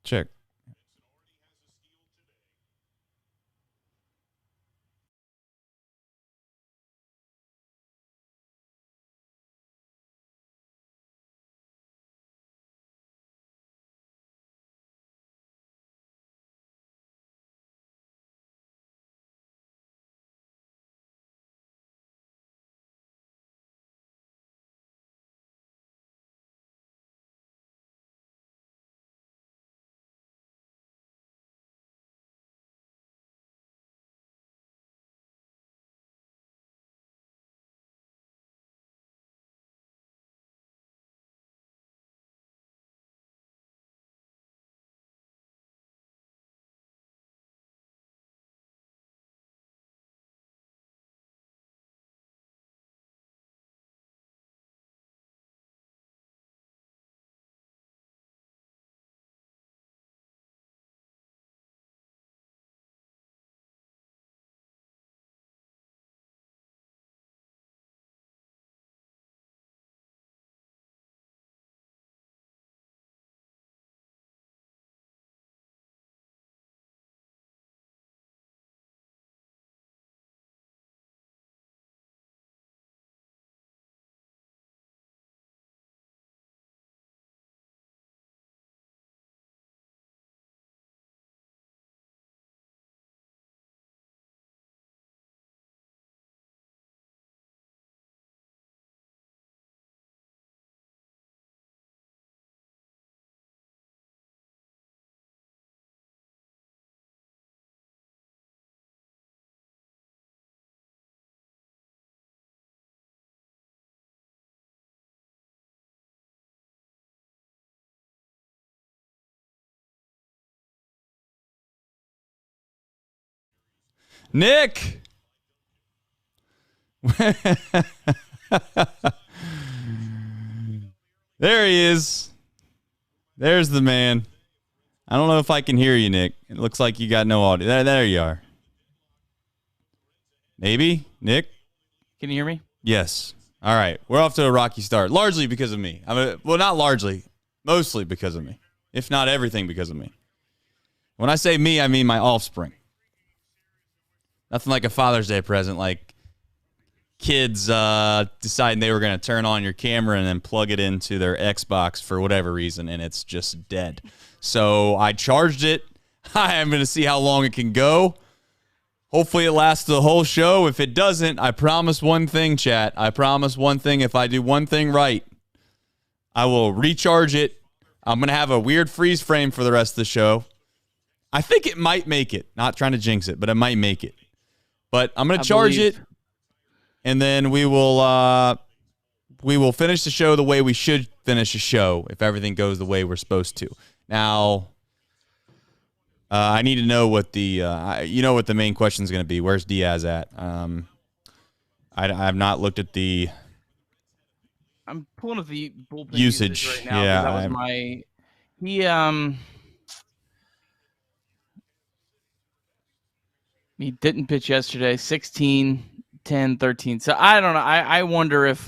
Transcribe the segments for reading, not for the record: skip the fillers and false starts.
Check. Nick! There he is. There's the man. I don't know if I can hear you, Nick. It looks like you got no audio. There you are. Maybe? Nick? Can you hear me? Yes. All right. We're off to a rocky start. Largely because of me. Well, not largely. Mostly because of me. If not everything because of me. When I say me, I mean my offspring. Nothing like a Father's Day present, like kids deciding they were going to turn on your camera and then plug it into their Xbox for whatever reason, and it's just dead. So I charged it. I'm going to see how long it can go. Hopefully it lasts the whole show. If it doesn't, I promise one thing, chat. I promise one thing. If I do one thing right, I will recharge it. I'm going to have a weird freeze frame for the rest of the show. I think it might make it. Not trying to jinx it, but it might make it. But I'm going to charge it, and then we will finish the show the way we should finish a show if everything goes the way we're supposed to. Now, I need to know what what the main question is going to be. Where's Diaz at? I have not looked at the. I'm pulling up the bullpen usage right now. Yeah, that was he didn't pitch yesterday. 16, 10, 13. So I don't know. I wonder if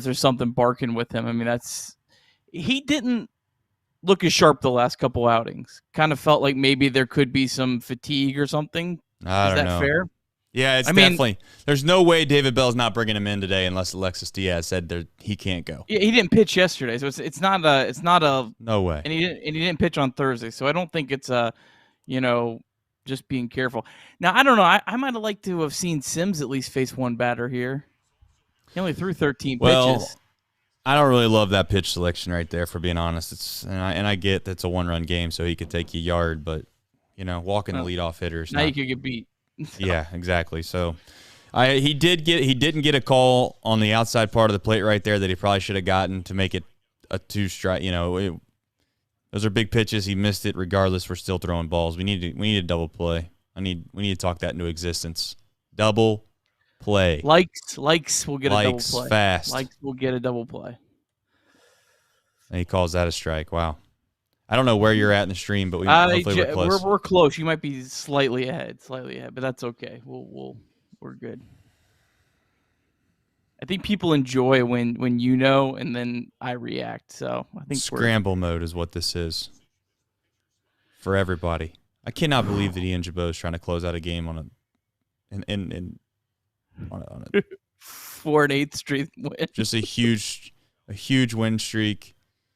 there's something barking with him. I mean, he didn't look as sharp the last couple outings. Kind of felt like maybe there could be some fatigue or something. Is that fair? Yeah, it's definitely. There's no way David Bell's not bringing him in today unless Alexis Diaz said he can't go. Yeah, he didn't pitch yesterday, so it's not a no way. And he didn't pitch on Thursday, so I don't think it's just being careful. Now I don't know. I might have liked to have seen Sims at least face one batter here. He only threw 13 pitches. I don't really love that pitch selection right there, for being honest. And I get that's a one-run game, so he could take a yard, but walking the leadoff hitters. Now you could get beat. Yeah, exactly. So he didn't get a call on the outside part of the plate right there that he probably should have gotten to make it a two-strike. Those are big pitches. He missed it. Regardless, we're still throwing balls. We need a double play. We need to talk that into existence. Double play. Likes will get a double play. Fast. Likes will get a double play. And he calls that a strike. Wow. I don't know where you're at in the stream, but hopefully we're close. We're close. You might be slightly ahead, but that's okay. We're good. I think people enjoy when you know, and then I react. So I think Scramble mode is what this is for everybody. I cannot believe that Ian Jabot is trying to close out a game on a 4 1/8 straight win. just a huge win streak.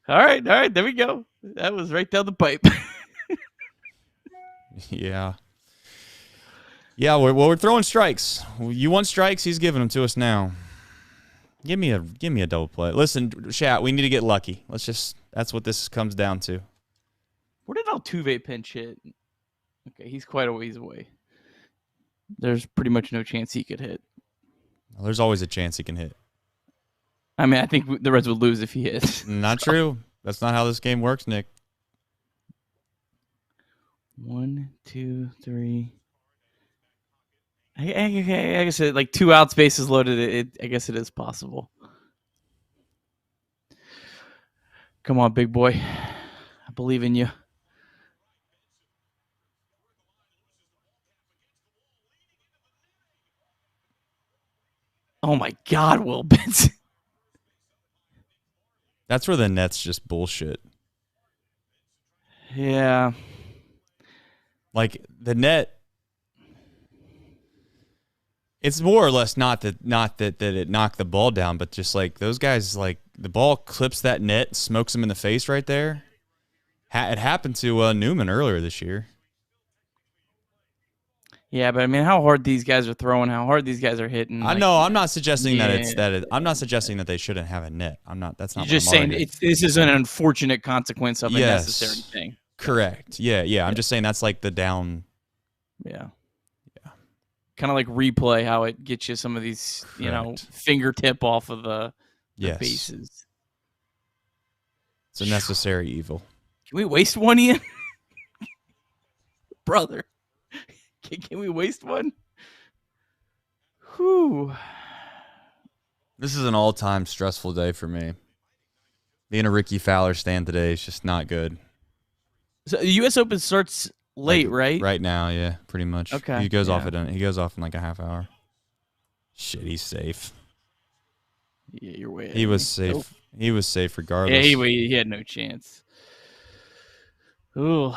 All right, there we go. That was right down the pipe. Yeah. Yeah, we're throwing strikes. You want strikes? He's giving them to us now. Give me a double play. Listen, chat, we need to get lucky. That's what this comes down to. Where did Altuve pinch hit? Okay, he's quite a ways away. There's pretty much no chance he could hit. Well, there's always a chance he can hit. I mean, I think the Reds would lose if he hit. Not true. That's not how this game works, Nick. 1, 2, 3. I guess like 2 outs, bases loaded. I guess it is possible. Come on, big boy. I believe in you. Oh my God, Will Benson. That's where the net's just bullshit. Yeah. Like the net, it's more or less not that it knocked the ball down, but just like those guys, like the ball clips that net, smokes him in the face right there. It happened to Newman earlier this year. Yeah, but I mean, how hard these guys are throwing, how hard these guys are hitting. I know. I'm not suggesting I'm not suggesting that they shouldn't have a net. I'm not. That's not. You're just saying this is an unfortunate consequence of a Yes. necessary thing. Correct. Yeah. I'm just saying that's like the down. Yeah. Kind of like replay how it gets you some of these, fingertip off of the bases. It's a necessary evil. Can we waste one, Ian? Brother. Can we waste one? Whew. This is an all-time stressful day for me. Being a Ricky Fowler stand today is just not good. So the U.S. Open starts late, right? Right now, yeah, pretty much. Okay. He goes off in like a half hour. Shit, he's safe. Yeah, you're way. He was safe. Nope. He was safe regardless. Yeah, he had no chance. Ooh.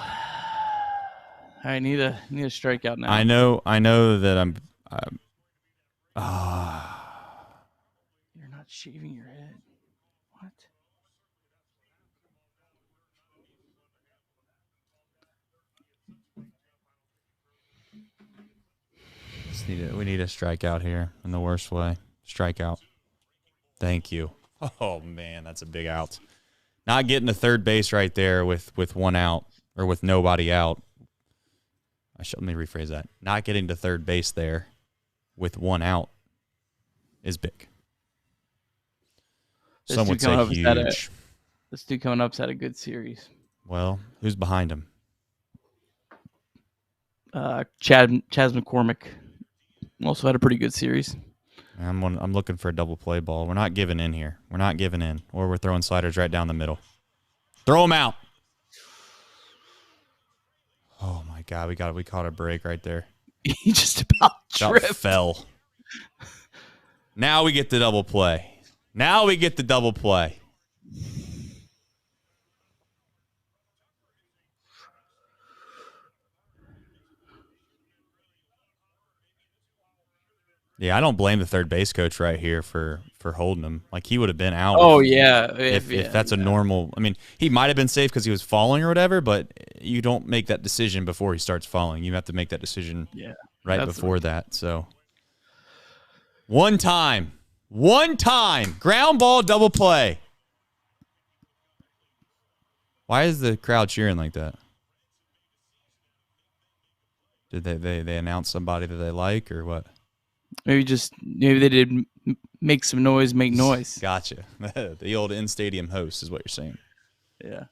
I need a strikeout now. I know that I'm You're not shaving your head. What? we need a strikeout here in the worst way. Strikeout. Thank you. Oh man, that's a big out. Not getting to third base right there with one out or with nobody out. Let me rephrase that. Not getting to third base there with one out is big. Some would say huge. This dude coming up's had a good series. Well, who's behind him? Chaz McCormick also had a pretty good series. I'm looking for a double play ball. We're not giving in here. We're not giving in. Or we're throwing sliders right down the middle. Throw them out. Oh my God, we caught a break right there. He just about tripped. Fell. Now we get the double play. Yeah, I don't blame the third base coach right here for holding him. Like, he would have been out. Oh, yeah. If that's a normal... I mean, he might have been safe because he was falling or whatever, but you don't make that decision before he starts falling. You have to make that decision right before that. So, one time. Ground ball, double play. Why is the crowd cheering like that? Did they announce somebody that they like or what? Maybe they did make some noise, make noise. Gotcha. The old in-stadium host is what you're saying. Yeah.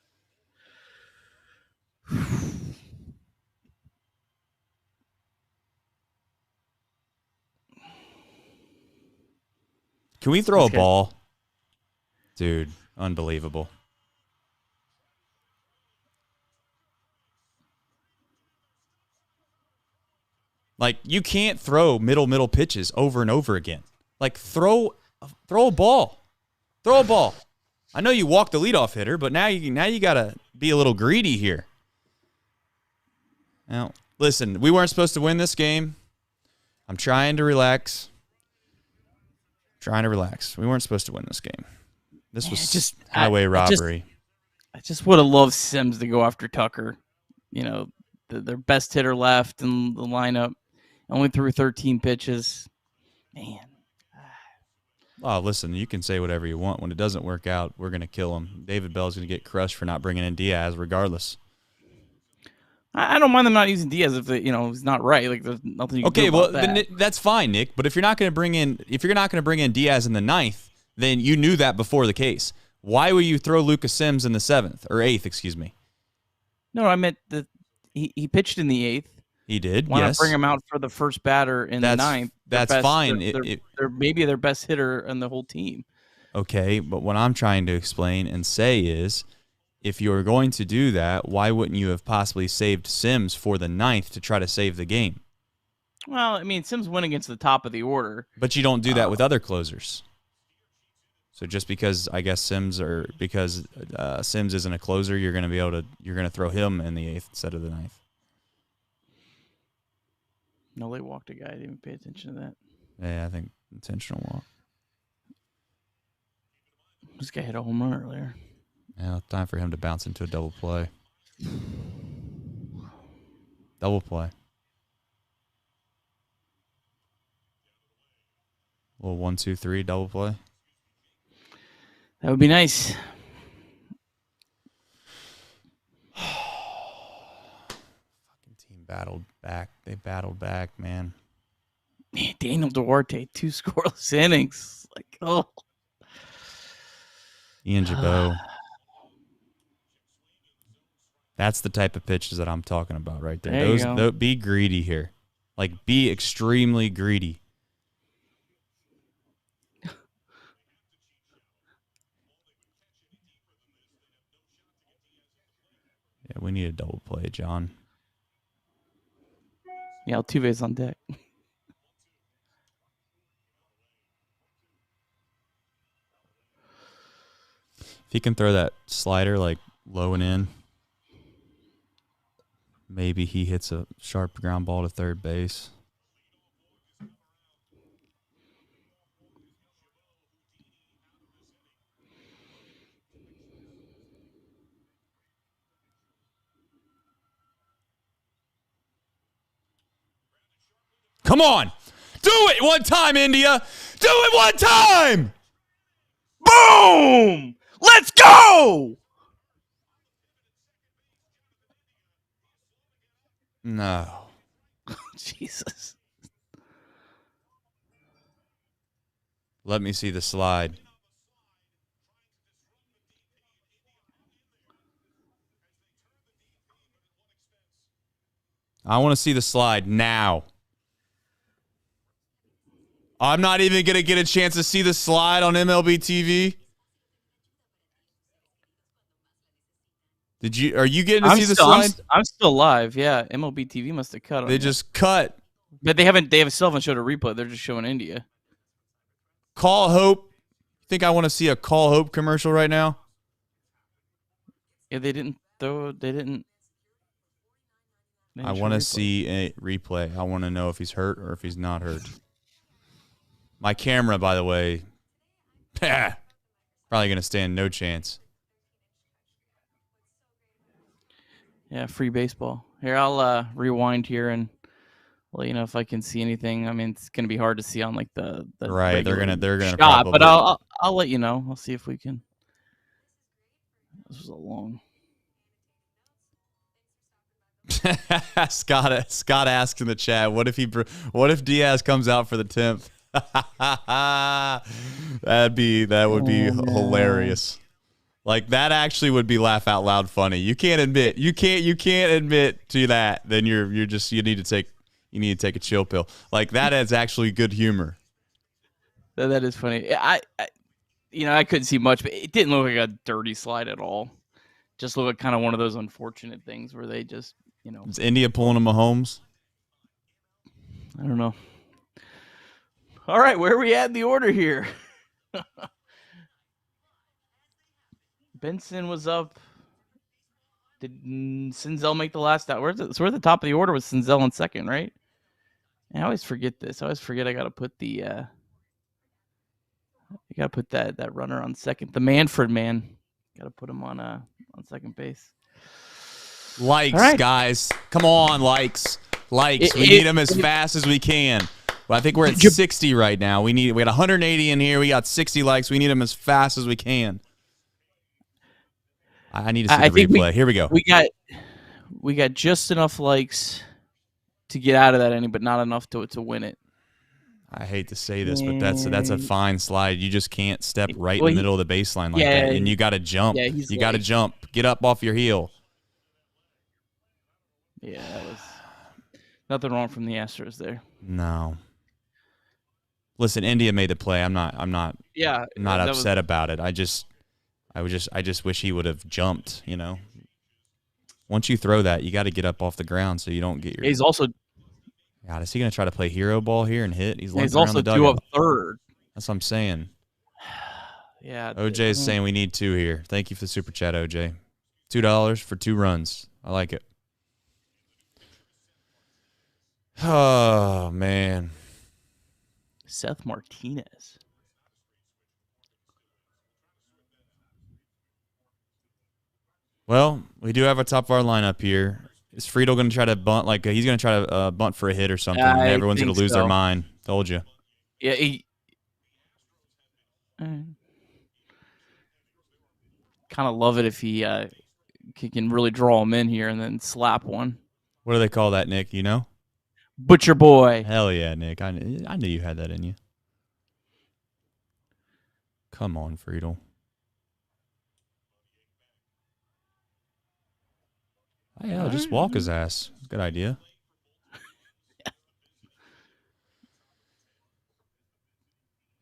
Can we throw a ball? Dude, unbelievable. Like, you can't throw middle pitches over and over again. Like, throw throw a ball. Throw a ball. I know you walked the leadoff hitter, but now you got to be a little greedy here. Now, listen, we weren't supposed to win this game. I'm trying to relax. We weren't supposed to win this game. This was just highway robbery. I just would have loved Sims to go after Tucker. You know, their best hitter left in the lineup. Only threw 13 pitches. Man. Oh, listen, you can say whatever you want. When it doesn't work out, we're going to kill him. David Bell's going to get crushed for not bringing in Diaz regardless. I don't mind them not using Diaz if he's not right. Like there's nothing you can do about that. Then that's fine, Nick. But if you're not going to bring in Diaz in the 9th, then you knew that before the case. Why would you throw Lucas Sims in the 7th or 8th? Excuse me. No, I meant that he pitched in the 8th. He did. Why yes. not bring him out for the first batter in the 9th? That's fine. They're maybe their best hitter in the whole team. Okay, but what I'm trying to explain and say is, if you're going to do that, why wouldn't you have possibly saved Sims for the 9th to try to save the game? Well, I mean, Sims went against the top of the order. But you don't do that with other closers. So just because I guess Sims isn't a closer, you're going to throw him in the 8th instead of the 9th. No, they walked a guy. I didn't even pay attention to that. Yeah, I think intentional walk. This guy hit a home run earlier. Yeah, time for him to bounce into a double play. Double play. A little 1, 2, 3 double play. That would be nice. Battled back. They battled back, man. Man, Daniel Duarte, 2 scoreless innings. Like, oh. Ian Jabot. That's the type of pitches that I'm talking about right there. Those be greedy here. Like, be extremely greedy. Yeah, we need a double play, John. Yeah, Altuve's on deck. If he can throw that slider like low and in, maybe he hits a sharp ground ball to third base. Come on. Do it one time, India. Do it one time. Boom! Let's go! No. Jesus. Let me see the slide. I want to see the slide now. I'm not even going to get a chance to see the slide on MLB TV. Are you getting to see the slide? I'm still live. Yeah, MLB TV must have cut. They just cut. But they still haven't showed a replay. They're just showing India. Call Hope. Think I want to see a Call Hope commercial right now? Yeah, they didn't. I want to see a replay. I want to know if he's hurt or if he's not hurt. My camera, by the way, probably going to stand no chance. Yeah, free baseball. Here, I'll rewind here and let you know if I can see anything. I mean, it's going to be hard to see on like the right. They're gonna shot, probably, but I'll let you know. I'll see if we can. This was a long. Scott asks in the chat, what if Diaz comes out for the 10th? that would be hilarious. Like that actually would be laugh out loud funny. You can't admit to that. Then you need to take a chill pill. Like that is actually good humor. That is funny. I couldn't see much, but it didn't look like a dirty slide at all. Just looked like kind of one of those unfortunate things where they just, Is India pulling a Mahomes? I don't know. All right, where are we at in the order here? Benson was up. Did Senzel make the last out? So we're at the top of the order with Senzel in second, right? And I always forget this. I always forget I got to put the you got to put that runner on second. The Manfred man. Got to put him on second base. Likes, right. guys. Come on, likes. We need them as fast as we can. Well, I think we're at 60 right now. We got 180 in here. We got 60 likes. We need them as fast as we can. I need to see the replay. Here we go. We got just enough likes to get out of that inning, but not enough to win it. I hate to say this, but that's a fine slide. You just can't step right in the middle of the baseline like that, and you got to jump. Yeah, you got to jump. Get up off your heel. Yeah, that was nothing wrong from the Astros there. No. Listen, India made the play. I'm not upset about it. I just wish he would have jumped, you know. Once you throw that, you got to get up off the ground so you don't get your. He's also. God, is he going to try to play hero ball here and hit? He's also due up third. That's what I'm saying. Yeah. OJ is saying we need 2 here. Thank you for the super chat, OJ. $2 for 2 runs. I like it. Oh, man. Seth Martinez. Well, we do have a top of our lineup here. Is Friedel going to try to bunt? Like he's going to try to bunt for a hit or something, and everyone's going to lose their mind. Told you. Yeah. Kind of love it if he can really draw him in here and then slap one. What do they call that, Nick? You know? Butcher boy. Hell yeah, Nick. I knew you had that in you. Come on, Friedel. Oh, yeah, just walk his ass. Good idea.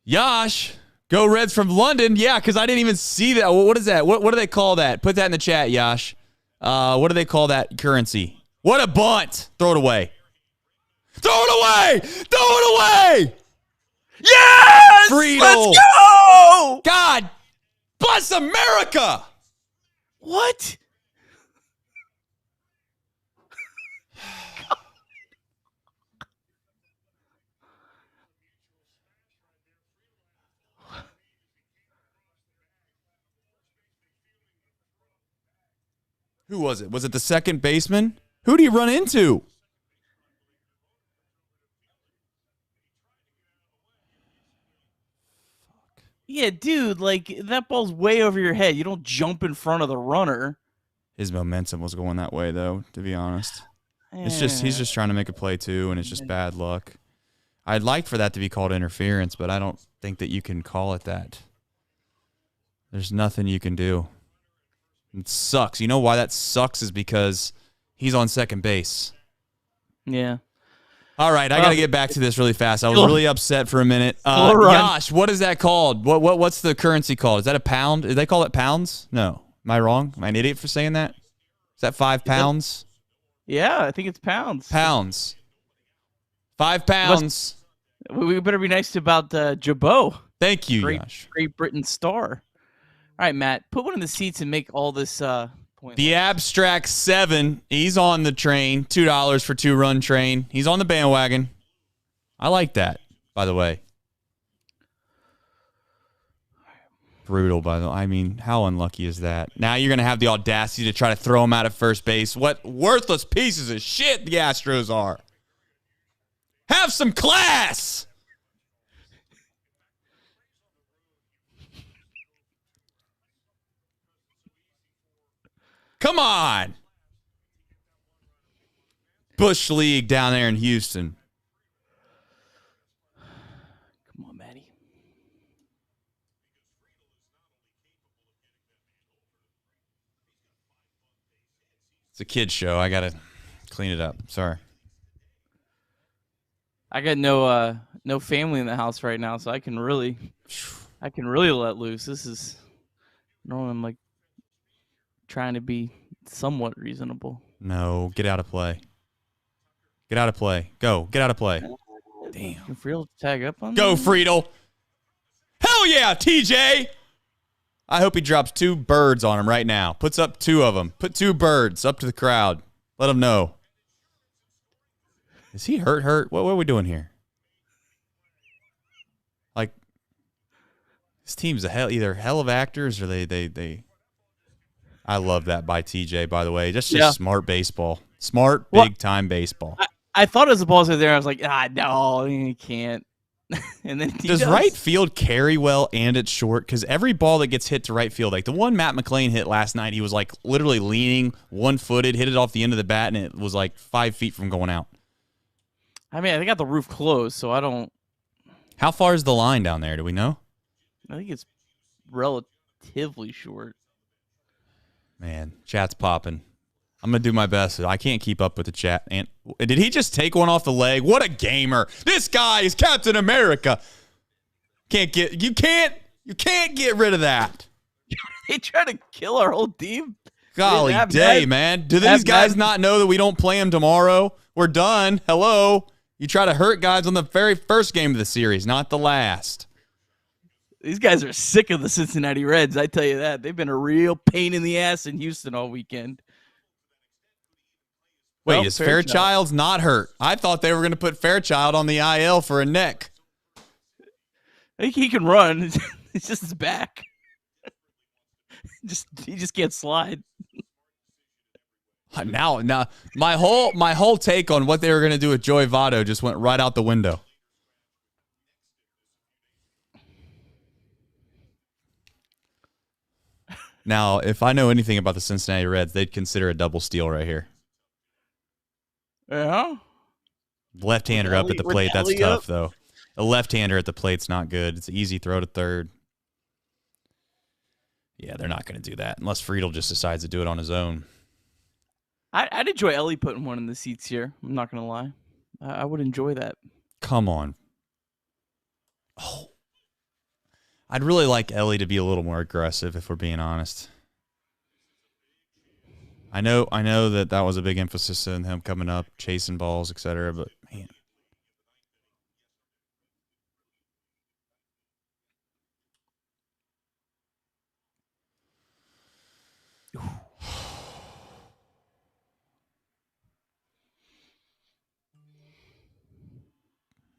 Yash, go Reds from London. Yeah, because I didn't even see that. What is that? What do they call that? Put that in the chat, Yash. What do they call that currency? What a bunt. Throw it away. Throw it away. Throw it away. Yes! Friedel. Let's go! God bless America. What? Who was it? Was it the second baseman? Who did he run into? Yeah, dude, like that ball's way over your head. You don't jump in front of the runner. His momentum was going that way, though, to be honest. It's just he's just trying to make a play, too, and it's just bad luck. I'd like for that to be called interference, but I don't think that you can call it that. There's nothing you can do. It sucks. You know why that sucks is because he's on second base. Yeah. All right, I got to get back to this really fast. I was really upset for a minute. Josh, what is that called? What's the currency called? Is that a pound? Did they call it pounds? No. Am I wrong? Am I an idiot for saying that? Is that 5 pounds? Yeah, I think it's pounds. Pounds. 5 pounds. We better be nice about Jabot. Thank you, Josh. Great Britain star. All right, Matt, put one in the seats and make all this point. The Abstract 7, he's on the train. $2 for 2-run train. He's on the bandwagon. I like that, by the way. Brutal, by the way. I mean, how unlucky is that? Now you're going to have the audacity to try to throw him out of first base. What worthless pieces of shit the Astros are. Have some class! Come on. Bush League down there in Houston. Come on, Matty. It's a kid's show. I got to clean it up. Sorry. I got no family in the house right now, so I can really let loose. This is normally I'm like trying to be somewhat reasonable. No, get out of play. Get out of play. Go. Get out of play. Damn. Can Friedel tag up on Go, that? Friedel. Hell Hell yeah, TJ. I hope he drops 2 birds on him right now. Puts up 2 of them. Put 2 birds up to the crowd. Let them know. Is he hurt? What are we doing here? Like, this team's either hell of actors or they. I love that by TJ, by the way. Just smart baseball. Smart, big-time baseball. I thought it was a ball there. I was like, no, he can't. And then does right field carry well and it's short? Because every ball that gets hit to right field, like the one Matt McClain hit last night, he was like literally leaning, one-footed, hit it off the end of the bat, and it was like 5 feet from going out. I mean, they got the roof closed, so I don't. How far is the line down there? Do we know? I think it's relatively short. Man, chat's popping. I'm going to do my best. I can't keep up with the chat. And did he just take one off the leg? What a gamer. This guy is Captain America. You can't get rid of that. They try to kill our whole team. Golly day, man. Do these guys not know that we don't play them tomorrow? We're done. Hello. You try to hurt guys on the very first game of the series, not the last. These guys are sick of the Cincinnati Reds. I tell you that. They've been a real pain in the ass in Houston all weekend. Wait, is Fairchild's not hurt? I thought they were going to put Fairchild on the IL for a neck. I think he can run. It's just his back. He just can't slide. Now, my whole take on what they were going to do with Joey Votto just went right out the window. Now, if I know anything about the Cincinnati Reds, they'd consider a double steal right here. Yeah. Left-hander up at the plate, that's tough, though. A left-hander at the plate's not good. It's an easy throw to third. Yeah, they're not going to do that unless Friedel just decides to do it on his own. I'd enjoy Ellie putting one in the seats here. I'm not going to lie. I would enjoy that. Come on. Oh. I'd really like Ellie to be a little more aggressive, if we're being honest. I know that was a big emphasis on him coming up, chasing balls, etc. But man,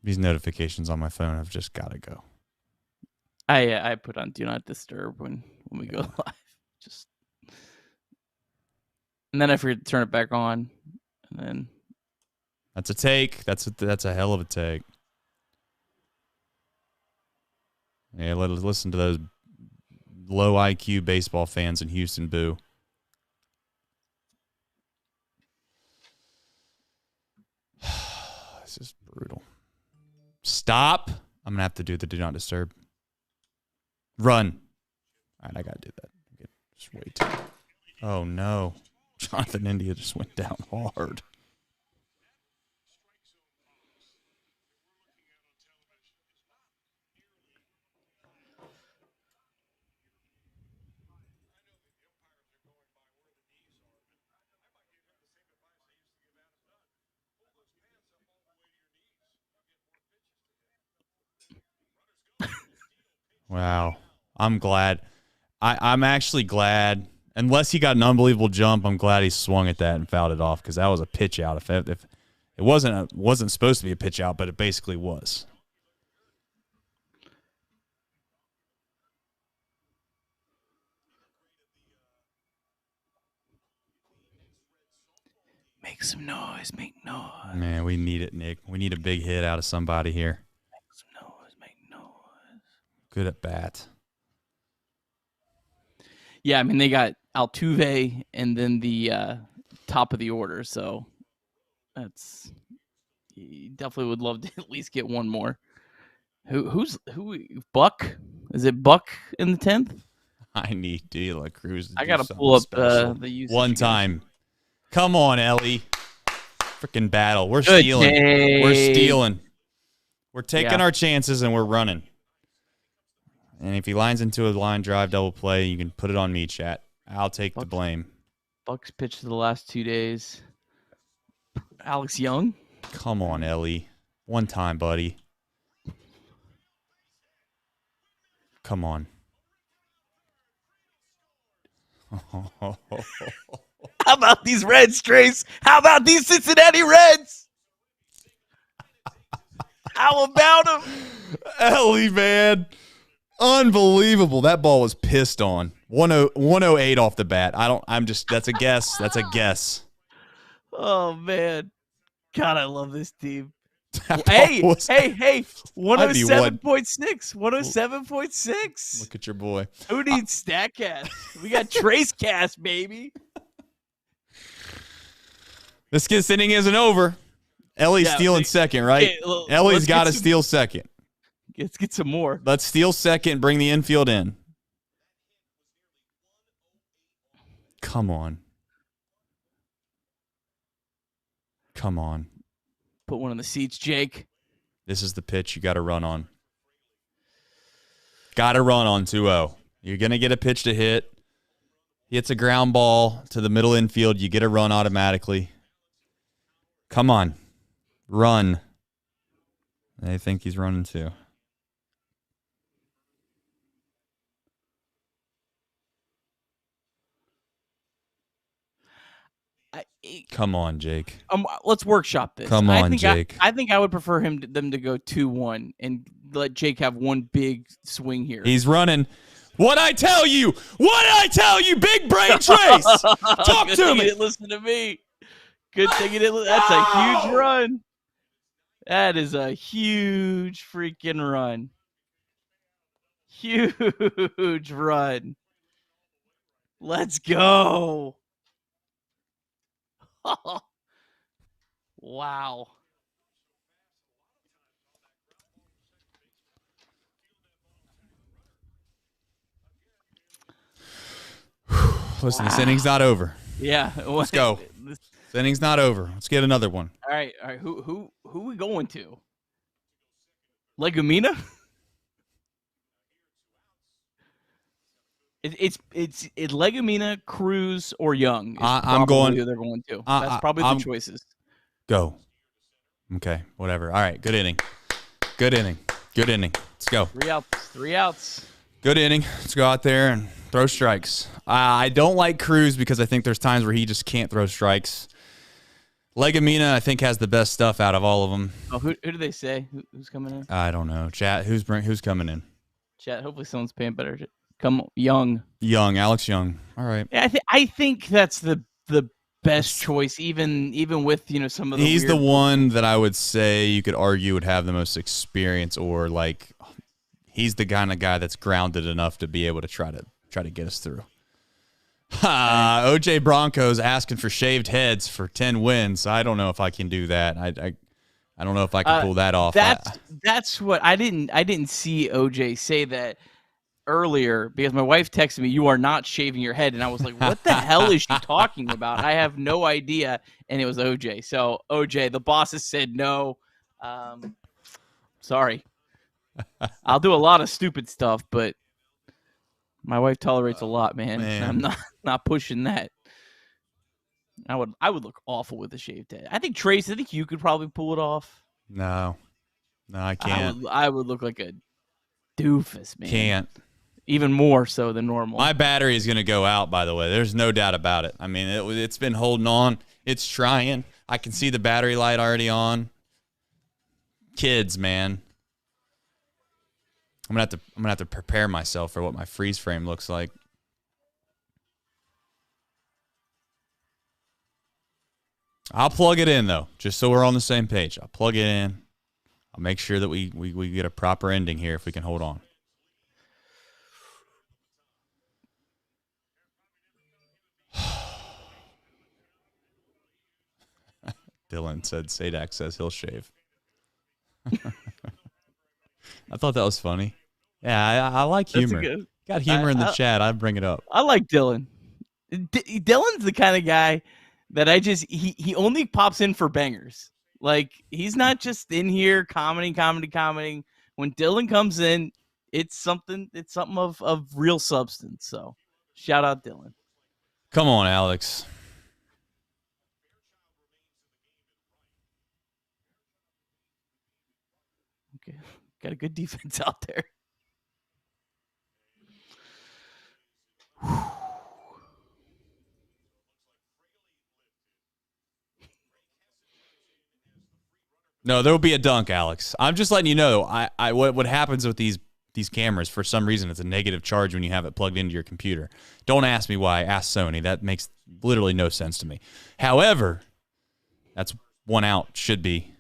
these notifications on my phone have just got to go. I put on Do Not Disturb when we go live. And then I forget to turn it back on. And then that's a take. That's a hell of a take. Yeah, let's listen to those low IQ baseball fans in Houston boo. This is brutal. Stop. I'm going to have to do the Do Not Disturb. Run. All right, I got to do that. Just wait. Oh, no. Jonathan India just went down hard. Wow. I'm glad. I'm actually glad. Unless he got an unbelievable jump, I'm glad he swung at that and fouled it off because that was a pitch out. If it wasn't supposed to be a pitch out, but it basically was. make some noise, make noise. Man, we need it, Nick. We need a big hit out of somebody here. Make some noise, make noise. Good at bat. Yeah, I mean, they got Altuve and then the top of the order, so that's you definitely would love to at least get one more. Who Buck? Is it Buck in the 10th? I need De La Cruz to I got to pull up the usage. One time. Come on, Ellie. Freaking battle. We're stealing. Day. We're stealing. We're taking our chances and we're running. And if he lines into a line drive double play, you can put it on me, chat. I'll take the blame. Bucks pitched the last 2 days. Alex Young. Come on, Ellie. One time, buddy. Come on. How about these Reds, Trace? How about these Cincinnati Reds? How about them? Ellie, man. Unbelievable. That ball was pissed on. 108 off the bat. That's a guess. That's a guess. Oh, man. God, I love this team. That Hey, ball was- hey. I'd be 107.6. 107.6. Look at your boy. Who needs StatCast? We got TraceCast, baby. This inning isn't over. Ellie's stealing second, right? Ellie's got to steal second. Let's get some more. Let's steal second, bring the infield in. Come on. Come on. Put one on the seats, Jake. This is the pitch you got to run on. Got to run on 2-0. You're going to get a pitch to hit. He hits a ground ball to the middle infield. You get a run automatically. Come on. Run. I think he's running too. Come on, Jake. Let's workshop this. Come on, Jake. I think I would prefer them to go 2-1 and let Jake have one big swing here. He's running. What'd I tell you? What'd I tell you, big brain Trace? Talk Good to thing me. You didn't listen to me. Good thing you didn't. That's a huge run. That is a huge freaking run. Huge run. Let's go. Wow. Listen, this inning's not over. Yeah. Let's go. This inning's not over. Let's get another one. All right. Who we going to? Legumina? It's Legumina, Cruz, or Young. I'm going. Who they're going to. That's probably the choices. Go. Okay. Whatever. All right. Good inning. Good inning. Good inning. Let's go. 3 outs. 3 outs. Good inning. Let's go out there and throw strikes. I don't like Cruz because I think there's times where he just can't throw strikes. Legumina, I think, has the best stuff out of all of them. Oh, who do they say? Who's coming in? I don't know. Chat. Who's coming in? Chat. Hopefully someone's paying better. Come Young. Alex Young. All right. Yeah, I think that's the best choice, even with some of the. He's the one that I would say you could argue would have the most experience, or like he's the kind of guy that's grounded enough to be able to try to get us through. OJ Broncos asking for shaved heads for 10 wins. I don't know if I can do that. I don't know if I can pull that off. That's what I didn't see OJ say that earlier because my wife texted me, "You are not shaving your head," and I was like, "What the hell is she talking about?" I have no idea, and it was OJ. So OJ, the bosses said no. Sorry, I'll do a lot of stupid stuff, but my wife tolerates a lot, man. I'm not pushing that. I would look awful with a shaved head. I think Trace. I think you could probably pull it off. No, I can't. I would look like a doofus, man. Can't. Even more so than normal. My battery is going to go out, by the way. There's no doubt about it. I mean, it's been holding on. It's trying. I can see the battery light already on. Kids, man. I'm gonna have to prepare myself for what my freeze frame looks like. I'll plug it in though, just so we're on the same page. I'll plug it in. I'll make sure that we get a proper ending here if we can hold on. Dylan said Sadak says he'll shave. I thought that was funny. Yeah, I like humor. Got humor in the chat. I'd bring it up. I like Dylan. Dylan's the kind of guy that he only pops in for bangers. Like, he's not just in here commenting. When Dylan comes in, it's something of real substance. So shout out Dylan. Come on, Alex. Okay. Got a good defense out there. No, there will be a dunk, Alex. I'm just letting you know. What happens with these cameras, for some reason, it's a negative charge when you have it plugged into your computer. Don't ask me why. Ask Sony. That makes literally no sense to me. However, that's one out. Should be.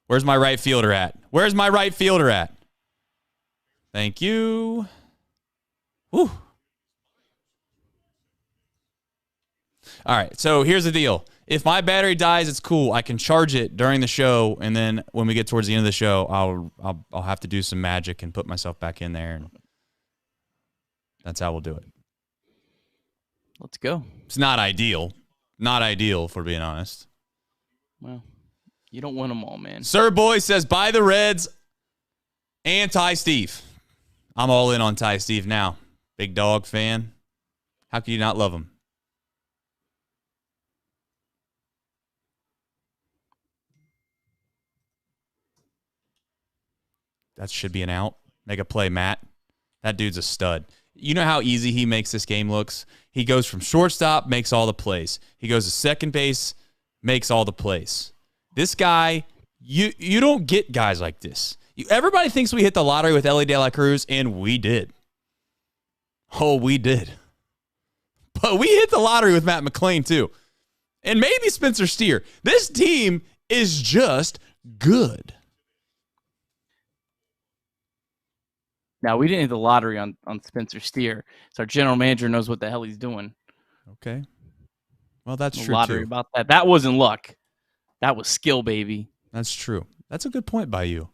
Where's my right fielder at? Where's my right fielder at? Thank you. Woo. All right, so here's the deal. If my battery dies, it's cool. I can charge it during the show, and then when we get towards the end of the show, I'll have to do some magic and put myself back in there, and that's how we'll do it. Let's go. It's not ideal. Not ideal, if we're being honest. Well, you don't win them all, man. Sir Boy says, buy the Reds and Ty Steve. I'm all in on Ty Steve now. Big dog fan. How can you not love him? That should be an out. Make a play, Matt. That dude's a stud. You know how easy he makes this game looks? He goes from shortstop, makes all the plays. He goes to second base, makes all the plays. This guy, you don't get guys like this. Everybody thinks we hit the lottery with Ellie De La Cruz, and we did. Oh, we did. But we hit the lottery with Matt McClain, too. And maybe Spencer Steer. This team is just good. Now, we didn't hit the lottery on Spencer Steer, so our general manager knows what the hell he's doing. Okay. Well, that's true, lottery too. About that. That wasn't luck. That was skill, baby. That's true. That's a good point by you.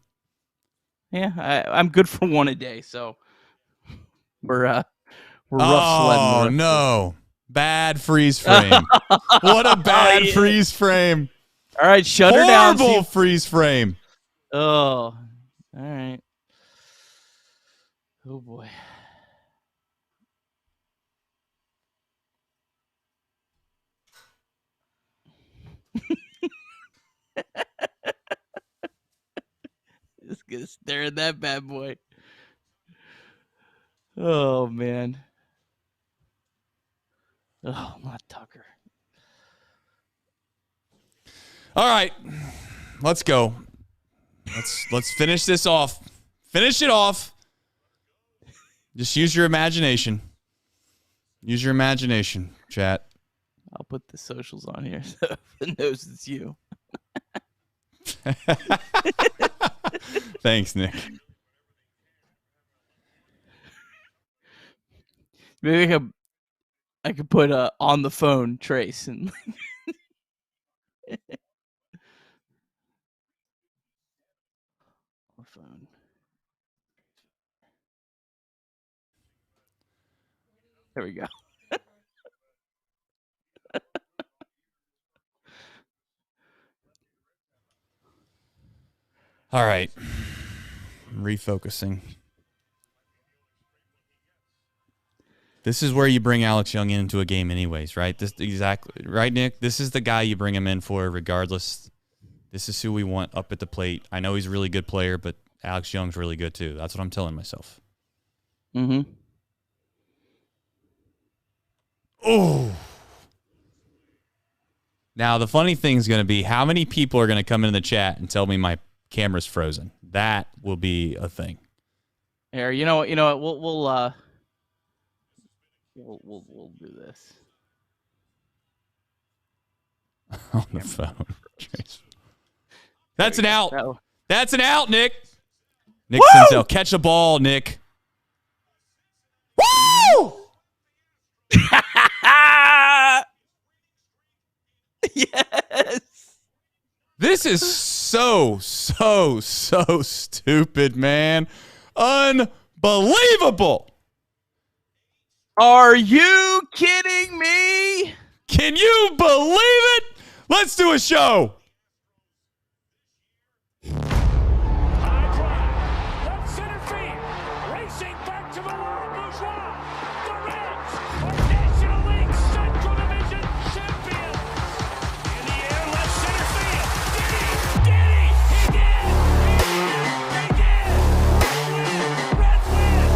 Yeah, I'm good for one a day, so we're rough sledding. Oh, no. Bad freeze frame. What a bad freeze frame. All right, shut her down. Horrible freeze frame. Oh, all right. Oh, boy. Just gonna stare at that bad boy. Oh, man. Oh, not Tucker. All right. Let's go. Let's finish this off. Finish it off. Just use your imagination. Use your imagination, chat. I'll put the socials on here so it knows it's you. Thanks, Nick. Maybe I could put on the phone Trace and phone. There we go. All right. Refocusing. This is where you bring Alex Young into a game anyways, right? Exactly. Right, Nick? This is the guy you bring him in for regardless. This is who we want up at the plate. I know he's a really good player, but Alex Young's really good too. That's what I'm telling myself. Mm-hmm. Oh. Now, the funny thing is going to be how many people are going to come into the chat and tell me my camera's frozen. That will be a thing. Here, you know what? We'll do this on the phone. That's an out. That's an out, Nick. Nick Senzel, catch the ball, Nick. Woo! Yes. This is so stupid, man. Unbelievable. Are you kidding me? Can you believe it? Let's do a show. High drive, left center field, racing back to the World Bourgeois. The Reds are National League Central Division champions. In the air, left center field. Did he? He did. He did. Reds win.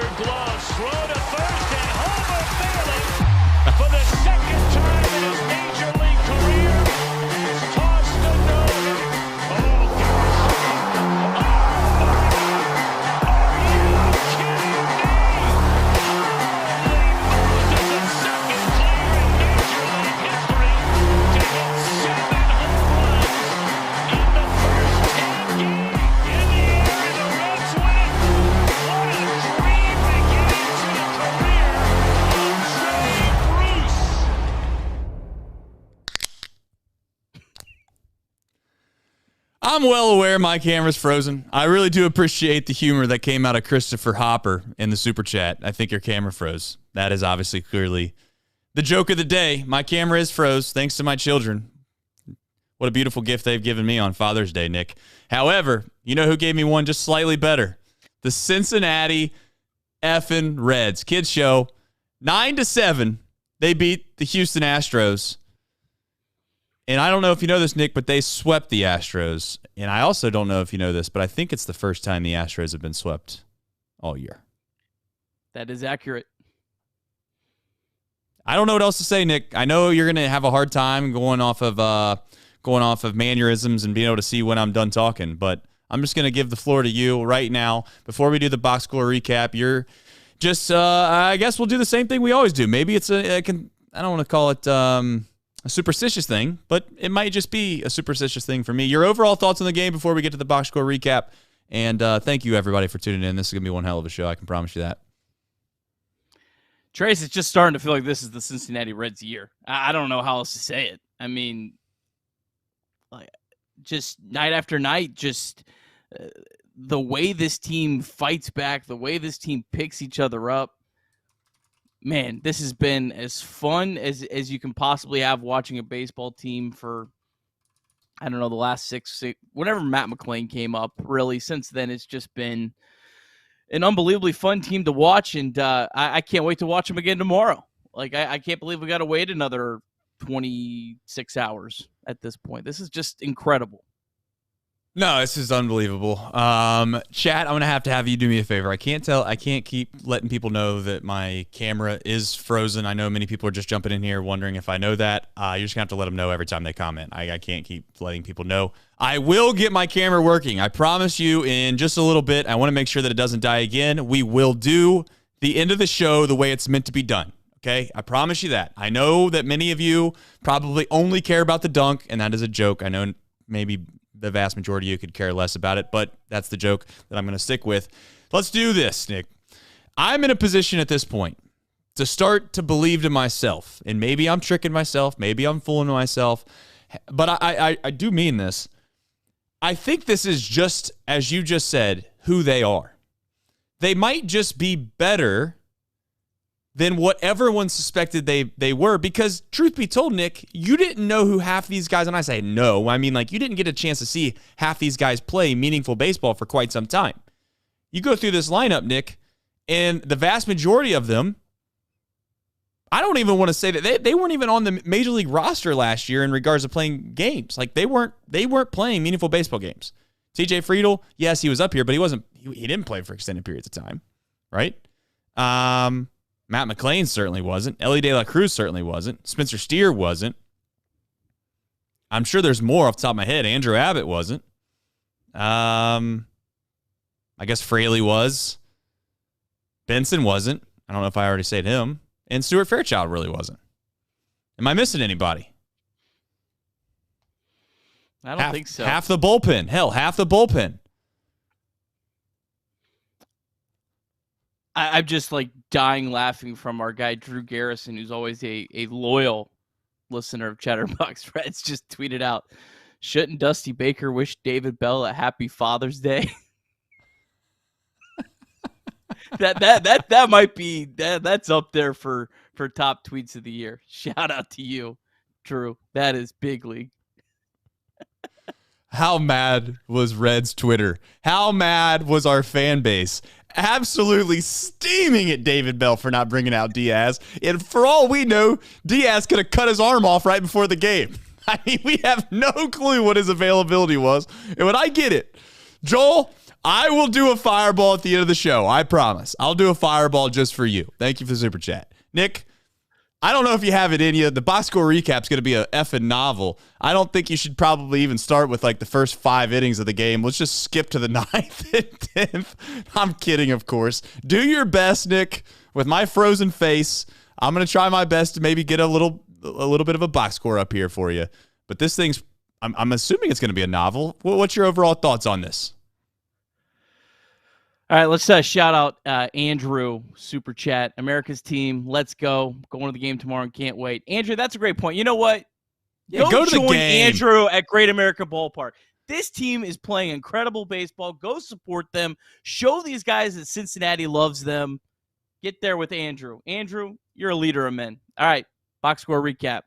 Leather gloves, throw to first, and Homer failing for the second time in his major league career has tossed the no-hitter. Oh, gosh. Oh, my God. Are you kidding me? Holy Moses, the second player in major league history to hit 7 home runs in the first 10 games. In the air, and the Reds win it. What a dream beginning to the career of Jay Bruce. I'm well aware my camera's frozen. I really do appreciate the humor that came out of Christopher Hopper in the super chat. I think your camera froze. That is obviously clearly the joke of the day. My camera is froze thanks to my children. What a beautiful gift they've given me on Father's Day, Nick. However, you know who gave me one just slightly better? The Cincinnati effing Reds. Kids show, 9-7. They beat the Houston Astros. And I don't know if you know this, Nick, but they swept the Astros. And I also don't know if you know this, but I think it's the first time the Astros have been swept all year. That is accurate. I don't know what else to say, Nick. I know you're going to have a hard time going off of mannerisms and being able to see when I'm done talking, but I'm just going to give the floor to you right now. Before we do the box score recap, you're just, I guess we'll do the same thing we always do. Maybe it's I don't want to call it a superstitious thing, but it might just be a superstitious thing for me. Your overall thoughts on the game before we get to the box score recap. And thank you, everybody, for tuning in. This is going to be one hell of a show. I can promise you that. Trace, it's just starting to feel like this is the Cincinnati Reds year. I don't know how else to say it. I mean, like, just night after night, just the way this team fights back, the way this team picks each other up. Man, this has been as fun as you can possibly have watching a baseball team for, I don't know, the last six whenever Matt McClain came up. Really, since then, it's just been an unbelievably fun team to watch, and I can't wait to watch them again tomorrow. Like, I can't believe we got to wait another 26 hours at this point. This is just incredible. No, this is unbelievable. Chat, I'm going to have you do me a favor. I can't keep letting people know that my camera is frozen. I know many people are just jumping in here wondering if I know that. You're just going to have to let them know every time they comment. I can't keep letting people know. I will get my camera working. I promise you in just a little bit. I want to make sure that it doesn't die again. We will do the end of the show the way it's meant to be done. Okay? I promise you that. I know that many of you probably only care about the dunk, and that is a joke. I know maybe the vast majority of you could care less about it, but that's the joke that I'm going to stick with. Let's do this, Nick. I'm in a position at this point to start to believe to myself, and maybe I'm tricking myself, maybe I'm fooling myself, but I do mean this. I think this is just, as you just said, who they are. They might just be better than what everyone suspected they were, because truth be told, Nick, you didn't know who half these guys, and I say no, I mean, like, you didn't get a chance to see half these guys play meaningful baseball for quite some time. You go through this lineup, Nick, and the vast majority of them, I don't even want to say that they weren't even on the major league roster last year in regards to playing games. Like, they weren't playing meaningful baseball games. TJ Friedel, yes, he was up here, but he didn't play for extended periods of time, right? Matt McClain certainly wasn't. Ellie De La Cruz certainly wasn't. Spencer Steer wasn't. I'm sure there's more off the top of my head. Andrew Abbott wasn't. I guess Fraley was. Benson wasn't. I don't know if I already said him. And Stuart Fairchild really wasn't. Am I missing anybody? I don't think so. Half the bullpen. Hell, half the bullpen. I'm just like dying laughing from our guy Drew Garrison, who's always a loyal listener of Chatterbox Reds, just tweeted out, "Shouldn't Dusty Baker wish David Bell a happy Father's Day?" that might be that's up there for top tweets of the year. Shout out to you, Drew. That is big league. How mad was Reds Twitter? How mad was our fan base? Absolutely steaming at David Bell for not bringing out Diaz. And for all we know, Diaz could have cut his arm off right before the game. I mean, we have no clue what his availability was. And when I get it, Joel, I will do a fireball at the end of the show. I promise. I'll do a fireball just for you. Thank you for the super chat. Nick, I don't know if you have it in you. The box score recap's going to be a effing novel. I don't think you should probably even start with like the first 5 innings of the game. Let's just skip to the 9th and 10th. I'm kidding, of course. Do your best, Nick. With my frozen face, I'm going to try my best to maybe get a little bit of a box score up here for you. But this thing's, I'm assuming it's going to be a novel. What's your overall thoughts on this? All right, let's shout out Andrew, Super Chat, America's team. Let's go. Going to the game tomorrow and can't wait. Andrew, that's a great point. You know what? Yeah, go to join the game. Andrew at Great America Ballpark. This team is playing incredible baseball. Go support them. Show these guys that Cincinnati loves them. Get there with Andrew. Andrew, you're a leader of men. All right, box score recap.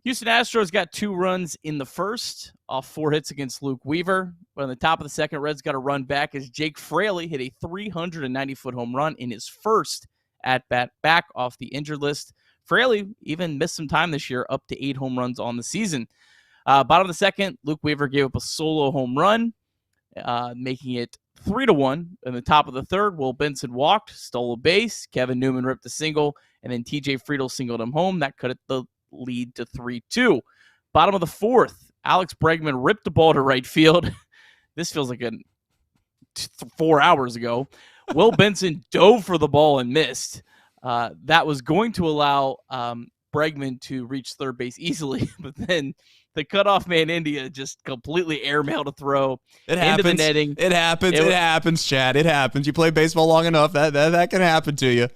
Houston Astros got 2 runs in the first off 4 hits against Luke Weaver. But on the top of the second, Reds got a run back as Jake Fraley hit a 390-foot home run in his first at-bat back off the injured list. Fraley even missed some time this year, up to 8 home runs on the season. Bottom of the second, Luke Weaver gave up a solo home run, making it 3-1. In the top of the third, Will Benson walked, stole a base. Kevin Newman ripped a single, and then TJ Friedl singled him home. That cut it the lead to 3-2. Bottom of the fourth, Alex Bregman ripped the ball to right field. This feels like 4 hours ago. Will Benson dove for the ball and missed. That was going to allow Bregman to reach third base easily, but then the cutoff man India just completely airmailed a throw into the netting. It happens. It happens, Chad. It happens. You play baseball long enough, that can happen to you.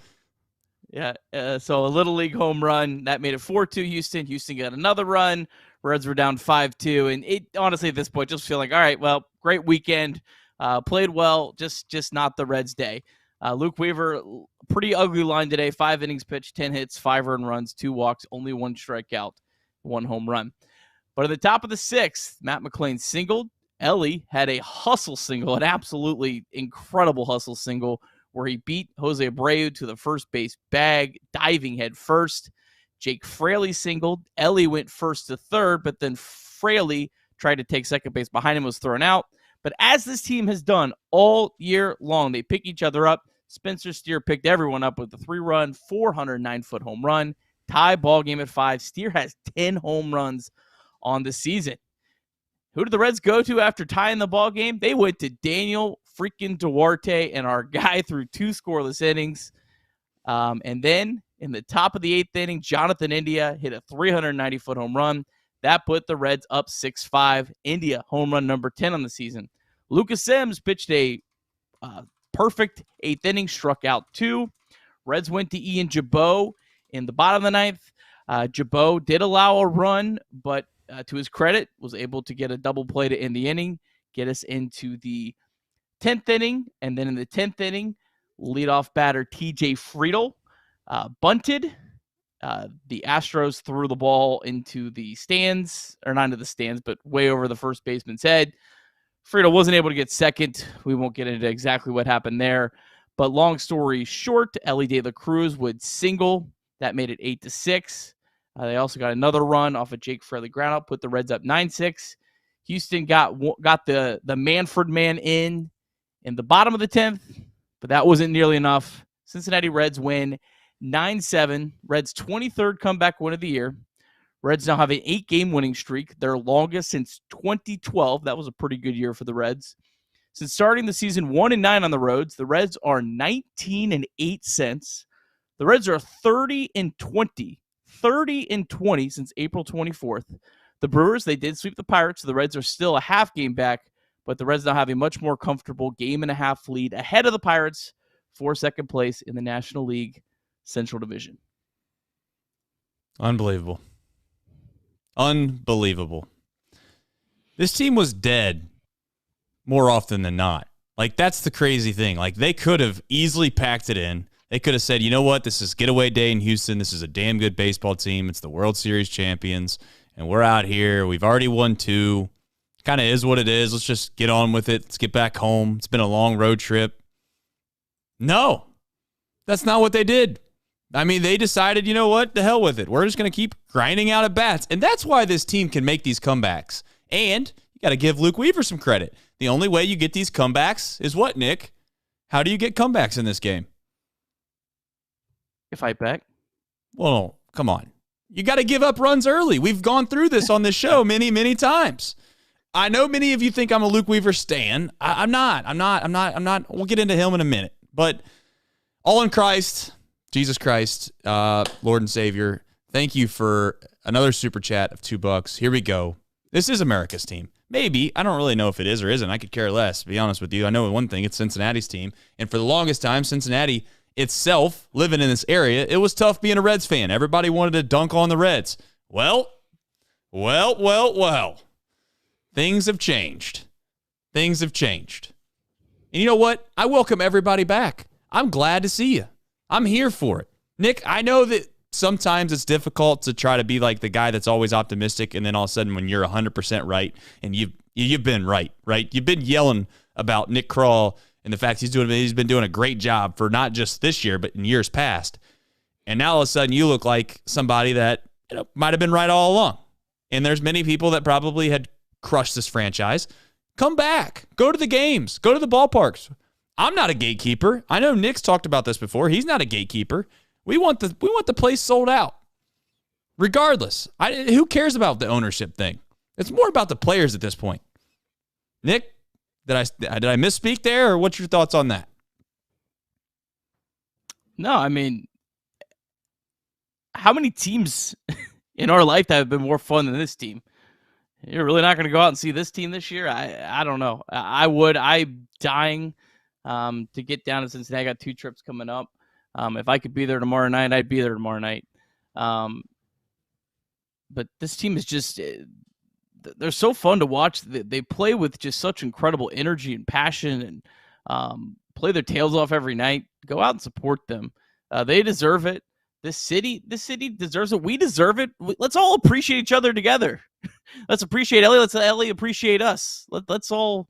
Yeah, so a Little League home run. That made it 4-2 Houston. Houston got another run. Reds were down 5-2. And it honestly, at this point, just feel like, all right, well, great weekend. Played well, just not the Reds' day. Luke Weaver, pretty ugly line today. 5 innings pitched, 10 hits, 5 earned runs, 2 walks, only 1 strikeout, 1 home run. But at the top of the 6th, Matt McClain singled. Ellie had a hustle single, an absolutely incredible hustle single, where he beat Jose Abreu to the first base bag, diving head first. Jake Fraley singled. Ellie went first to third, but then Fraley tried to take second base behind him, was thrown out. But as this team has done all year long, they pick each other up. Spencer Steer picked everyone up with a 3-run, 409-foot home run. Tie ball game at 5. Steer has 10 home runs on the season. Who did the Reds go to after tying the ball game? They went to Daniel freaking Duarte, and our guy threw 2 scoreless innings. And then in the top of the 8th inning, Jonathan India hit a 390-foot home run. That put the Reds up 6-5. India, home run number 10 on the season. Lucas Sims pitched a perfect 8th inning, struck out 2. Reds went to Ian Jabot in the bottom of the 9th. Jabot did allow a run, but to his credit, was able to get a double play to end the inning, get us into the 10th inning. And then in the 10th inning, leadoff batter TJ Friedl bunted. The Astros threw the ball into the stands, or not into the stands, but way over the first baseman's head. Friedl wasn't able to get second. We won't get into exactly what happened there. But long story short, Ellie De La Cruz would single. That made it 8-6. They also got another run off of Jake Fraley groundout, put the Reds up 9-6. Houston got the Manfred man in the bottom of the 10th, but that wasn't nearly enough. Cincinnati Reds win 9-7. Reds' 23rd comeback win of the year. Reds now have an 8-game winning streak, their longest since 2012. That was a pretty good year for the Reds. Since starting the season 1-9 on the roads, the Reds are 19-8 since. The Reds are 30-20 since April 24th. The Brewers, they did sweep the Pirates. So the Reds are still a half game back, but the Reds now have a much more comfortable 1.5 game lead ahead of the Pirates for second place in the National League Central Division. Unbelievable. Unbelievable. This team was dead more often than not. Like, that's the crazy thing. Like, they could have easily packed it in. They could have said, you know what, this is getaway day in Houston. This is a damn good baseball team. It's the World Series champions, and we're out here. We've already won 2. Kind of is what it is. Let's just get on with it. Let's get back home. It's been a long road trip. No, that's not what they did. I mean, they decided, you know what, the hell with it. We're just going to keep grinding out at bats, and that's why this team can make these comebacks. And you got to give Luke Weaver some credit. The only way you get these comebacks is what, Nick? How do you get comebacks in this game? You fight back. Well, come on. You got to give up runs early. We've gone through this on this show many, many times. I know many of you think I'm a Luke Weaver stan. I'm not. We'll get into him in a minute. But all in Christ, Jesus Christ, Lord and Savior, thank you for another super chat of $2. Here we go. This is America's team. Maybe. I don't really know if it is or isn't. I could care less, to be honest with you. I know one thing. It's Cincinnati's team. And for the longest time, Cincinnati itself, living in this area, it was tough being a Reds fan. Everybody wanted to dunk on the Reds. Well. Things have changed. And you know what? I welcome everybody back. I'm glad to see you. I'm here for it. Nick, I know that sometimes it's difficult to try to be like the guy that's always optimistic, and then all of a sudden when you're 100% right, and you've been right? You've been yelling about Nick Krall and the fact he's been doing a great job for not just this year, but in years past. And now all of a sudden you look like somebody that might have been right all along. And there's many people that probably had crushed this franchise. Come back. Go to the games. Go to the ballparks. I'm not a gatekeeper. I know Nick's talked about this before. He's not a gatekeeper. We want the place sold out. Regardless. Who cares about the ownership thing? It's more about the players at this point. Nick, did I misspeak there, or what's your thoughts on that? No, I mean, how many teams in our life that have been more fun than this team? You're really not going to go out and see this team this year? I don't know. I would. I'm dying to get down to Cincinnati. I got 2 trips coming up. If I could be there tomorrow night, I'd be there tomorrow night. But this team is just, they're so fun to watch. They play with just such incredible energy and passion, and play their tails off every night. Go out and support them. They deserve it. This city deserves it. We deserve it. Let's all appreciate each other together. Let's appreciate Ellie. Let's Ellie appreciate us. Let's all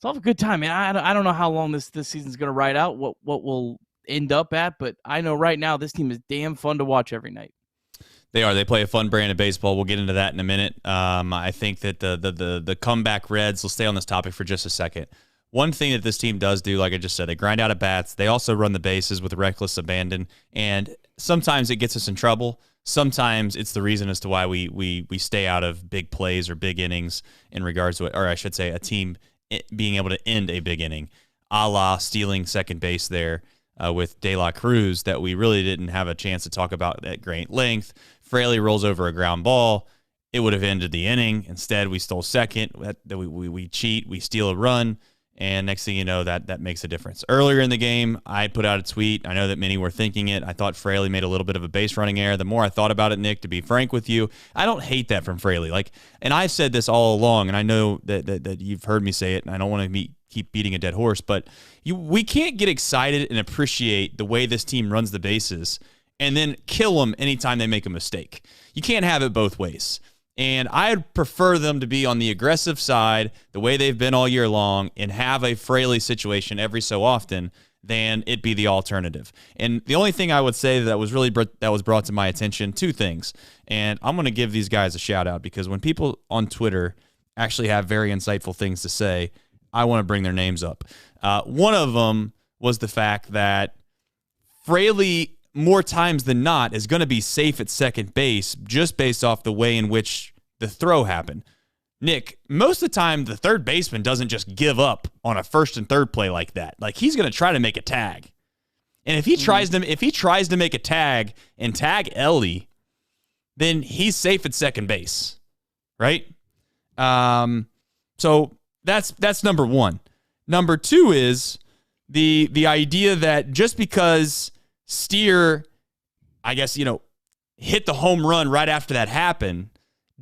have a good time, man. I don't know how long this season's going to ride out, what we'll end up at, but I know right now this team is damn fun to watch every night. They are. They play a fun brand of baseball. We'll get into that in a minute. I think that the comeback Reds, we'll stay on this topic for just a second. One thing that this team does do, like I just said, they grind out at bats. They also run the bases with reckless abandon, and sometimes it gets us in trouble. Sometimes it's the reason as to why we stay out of big plays or big innings in regards to it, or I should say a team being able to end a big inning, a la stealing second base there with De La Cruz that we really didn't have a chance to talk about at great length. Fraley rolls over a ground ball. It would have ended the inning. Instead, we stole second. We cheat. We steal a run. And next thing you know, that makes a difference. Earlier in the game, I put out a tweet. I know that many were thinking it. I thought Fraley made a little bit of a base running error. The more I thought about it, Nick, to be frank with you, I don't hate that from Fraley. And I've said this all along, and I know that you've heard me say it, and I don't want to keep beating a dead horse, but we can't get excited and appreciate the way this team runs the bases and then kill them anytime they make a mistake. You can't have it both ways. And I'd prefer them to be on the aggressive side, the way they've been all year long, and have a Fraley situation every so often than it be the alternative. And the only thing I would say that was brought to my attention, 2 things. And I'm going to give these guys a shout out because when people on Twitter actually have very insightful things to say, I want to bring their names up. One of them was the fact that Fraley, more times than not, is going to be safe at second base just based off the way in which the throw happened. Nick, most of the time, the third baseman doesn't just give up on a first and third play like that. He's going to try to make a tag. And if he tries to make a tag and tag Ellie, then he's safe at second base, right? So that's number one. Number 2 is the idea that just because Steer, I guess, hit the home run right after that happened,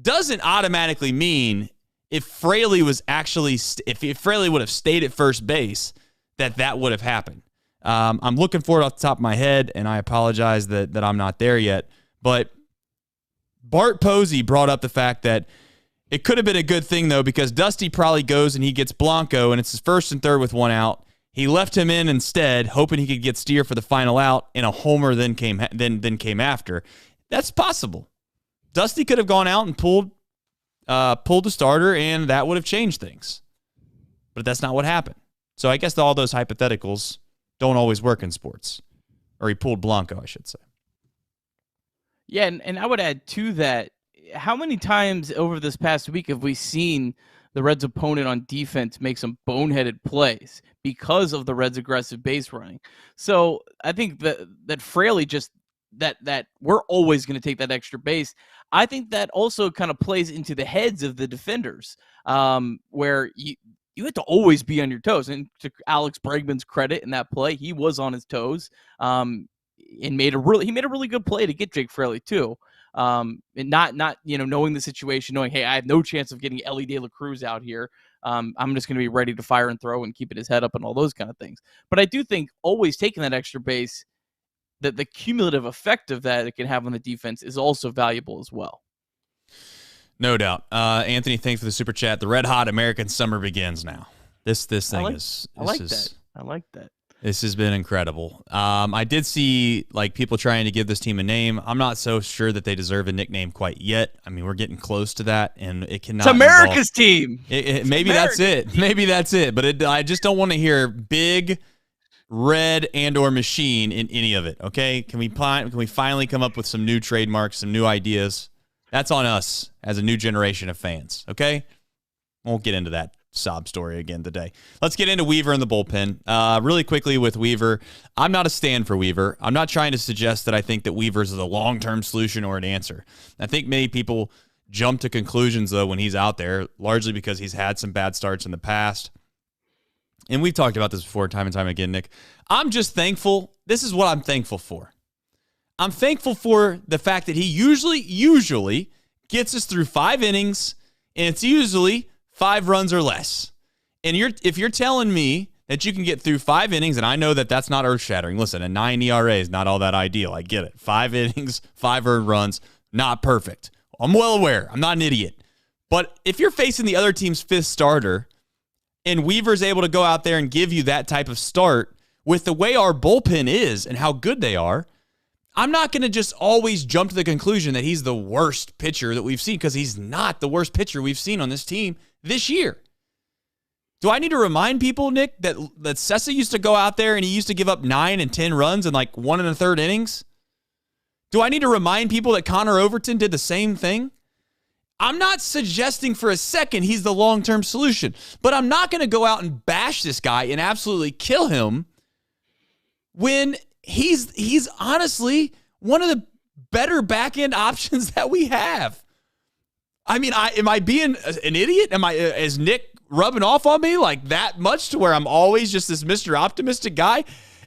doesn't automatically mean if Fraley was actually, if Fraley would have stayed at first base, that would have happened. I'm looking for it off the top of my head, and I apologize that I'm not there yet. But Bart Posey brought up the fact that it could have been a good thing, though, because Dusty probably goes and he gets Blanco, and it's his first and third with 1 out. He left him in instead, hoping he could get Steer for the final out, and a homer then came after. That's possible. Dusty could have gone out and pulled the starter, and that would have changed things. But that's not what happened. So I guess all those hypotheticals don't always work in sports. Or he pulled Blanco, I should say. Yeah, and I would add to that, how many times over this past week have we seen the Reds' opponent on defense make some boneheaded plays because of the Reds' aggressive base running? So I think that Fraley just that we're always going to take that extra base. I think that also kind of plays into the heads of the defenders, where you have to always be on your toes. And to Alex Bregman's credit in that play, he was on his toes, and made a really good play to get Jake Fraley too. And not knowing the situation, knowing, hey, I have no chance of getting Ellie De La Cruz out here. I'm just going to be ready to fire and throw and keeping his head up and all those kind of things. But I do think always taking that extra base, that the cumulative effect of that it can have on the defense is also valuable as well. No doubt. Anthony, thanks for the super chat. The red hot American summer begins now. This thing is. I like that. This has been incredible. I did see people trying to give this team a name. I'm not so sure that they deserve a nickname quite yet. I mean, we're getting close to that, and it cannot. It's America's team. Maybe that's it. Maybe that's it. But I just don't want to hear big, red, and/or machine in any of it. Okay? Can we finally come up with some new trademarks, some new ideas? That's on us as a new generation of fans. Okay? Won't get into that sob story again today. Let's get into Weaver in the bullpen. Really quickly with Weaver, I'm not a stand for Weaver. I'm not trying to suggest that I think that Weaver's is a long-term solution or an answer. I think many people jump to conclusions, though, when he's out there, largely because he's had some bad starts in the past. And we've talked about this before time and time again, Nick. I'm just thankful. This is what I'm thankful for. I'm thankful for the fact that he usually gets us through 5 innings, and it's usually 5 runs or less. And if you're telling me that you can get through 5 innings, and I know that that's not earth-shattering. Listen, a 9 ERA is not all that ideal. I get it. 5 innings, 5 earned runs, not perfect. I'm well aware. I'm not an idiot. But if you're facing the other team's 5th starter, and Weaver's able to go out there and give you that type of start with the way our bullpen is and how good they are, I'm not going to just always jump to the conclusion that he's the worst pitcher that we've seen, because he's not the worst pitcher we've seen on this team this year. Do I need to remind people, Nick, that Sessa used to go out there and he used to give up 9 and 10 runs in 1 1/3 innings? Do I need to remind people that Connor Overton did the same thing? I'm not suggesting for a second he's the long-term solution, but I'm not going to go out and bash this guy and absolutely kill him when he's honestly one of the better back-end options that we have. I mean, am I being an idiot? Is Nick rubbing off on me like that much to where I'm always just this Mr. Optimistic guy?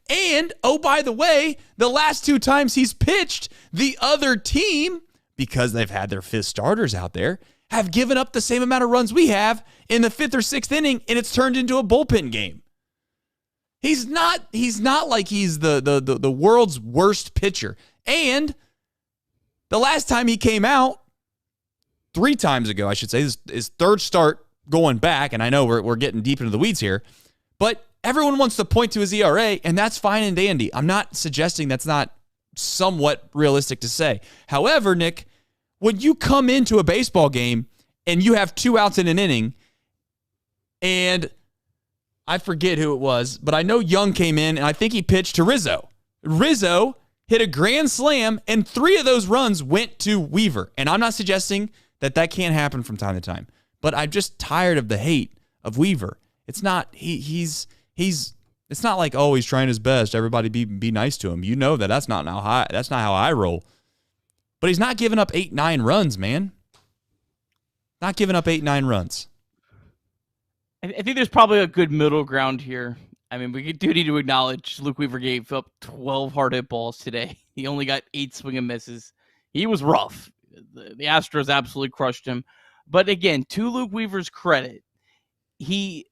And, oh, by the way, the last 2 times he's pitched, the other team, because they've had their 5th starters out there, have given up the same amount of runs we have in the 5th or 6th inning, and it's turned into a bullpen game. He's not like he's the world's worst pitcher. And the last time he came out, 3 times ago, I should say, his 3rd start going back, and I know we're getting deep into the weeds here, but everyone wants to point to his ERA, and that's fine and dandy. I'm not suggesting that's not somewhat realistic to say. However, Nick, when you come into a baseball game and you have 2 outs in an inning, and I forget who it was, but I know Young came in, and I think he pitched to Rizzo. Rizzo hit a grand slam, and 3 of those runs went to Weaver. And I'm not suggesting that can't happen from time to time, but I'm just tired of the hate of Weaver. It's not it's not like, oh, he's trying his best, everybody be nice to him. You know that's not how I roll. But he's not giving up 8-9 runs, man. Not giving up 8-9 runs. I think there's probably a good middle ground here. I mean, we do need to acknowledge Luke Weaver gave up 12 hard hit balls today. He only got 8 swing and misses. He was rough. The Astros absolutely crushed him. But again, to Luke Weaver's credit, he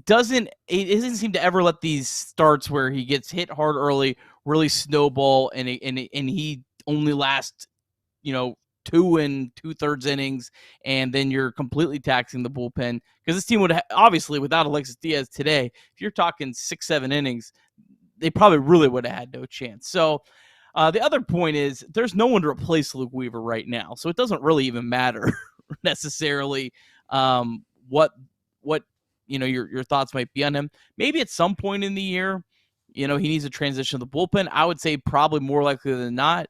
doesn't seem to ever let these starts where he gets hit hard early really snowball, and he only lasts 2 2/3 innings, and then you're completely taxing the bullpen, because this team would obviously, without Alexis Diaz today, if you're talking 6-7 innings, they probably really would have had no chance. So the other point is there's no one to replace Luke Weaver right now, so it doesn't really even matter necessarily what your thoughts might be on him. Maybe at some point in the year, he needs to transition to the bullpen. I would say probably more likely than not,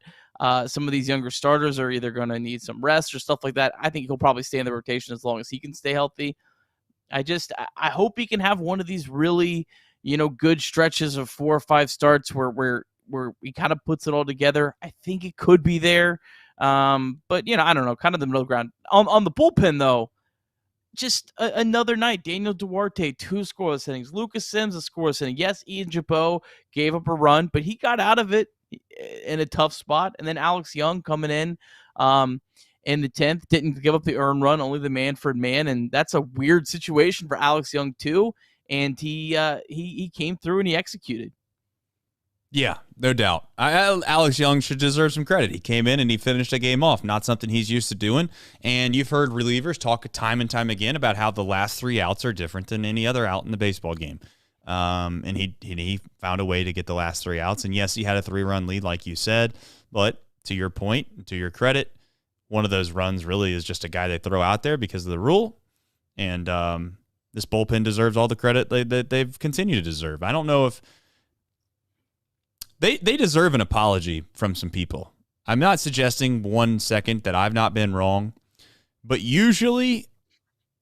some of these younger starters are either going to need some rest or stuff like that. I think he'll probably stay in the rotation as long as he can stay healthy. I hope he can have one of these really, good stretches of 4 or 5 starts where he kind of puts it all together. I think it could be there. But I don't know, kind of the middle ground. On the bullpen, though, just another night. Daniel Duarte, 2 scoreless innings. Lucas Sims, a scoreless inning. Yes, Ian Jabot gave up a run, but he got out of it in a tough spot. And then Alex Young coming in the 10th, didn't give up the earned run, only the Manfred man. And that's a weird situation for Alex Young, too. And he came through and he executed. Yeah, no doubt. Alex Young should deserve some credit. He came in and he finished a game off, not something he's used to doing. And you've heard relievers talk time and time again about how the last 3 outs are different than any other out in the baseball game. And he found a way to get the last 3 outs. And yes, he had a 3-run lead, like you said. But to your point, to your credit, one of those runs really is just a guy they throw out there because of the rule. And this bullpen deserves all the credit that they've continued to deserve. I don't know if They deserve an apology from some people. I'm not suggesting 1 second that I've not been wrong, but usually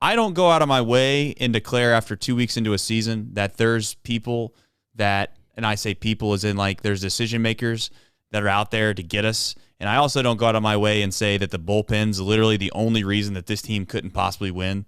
I don't go out of my way and declare after 2 weeks into a season that there's people that, and I say people as in like there's decision makers that are out there to get us. And I also don't go out of my way and say that the bullpen's literally the only reason that this team couldn't possibly win.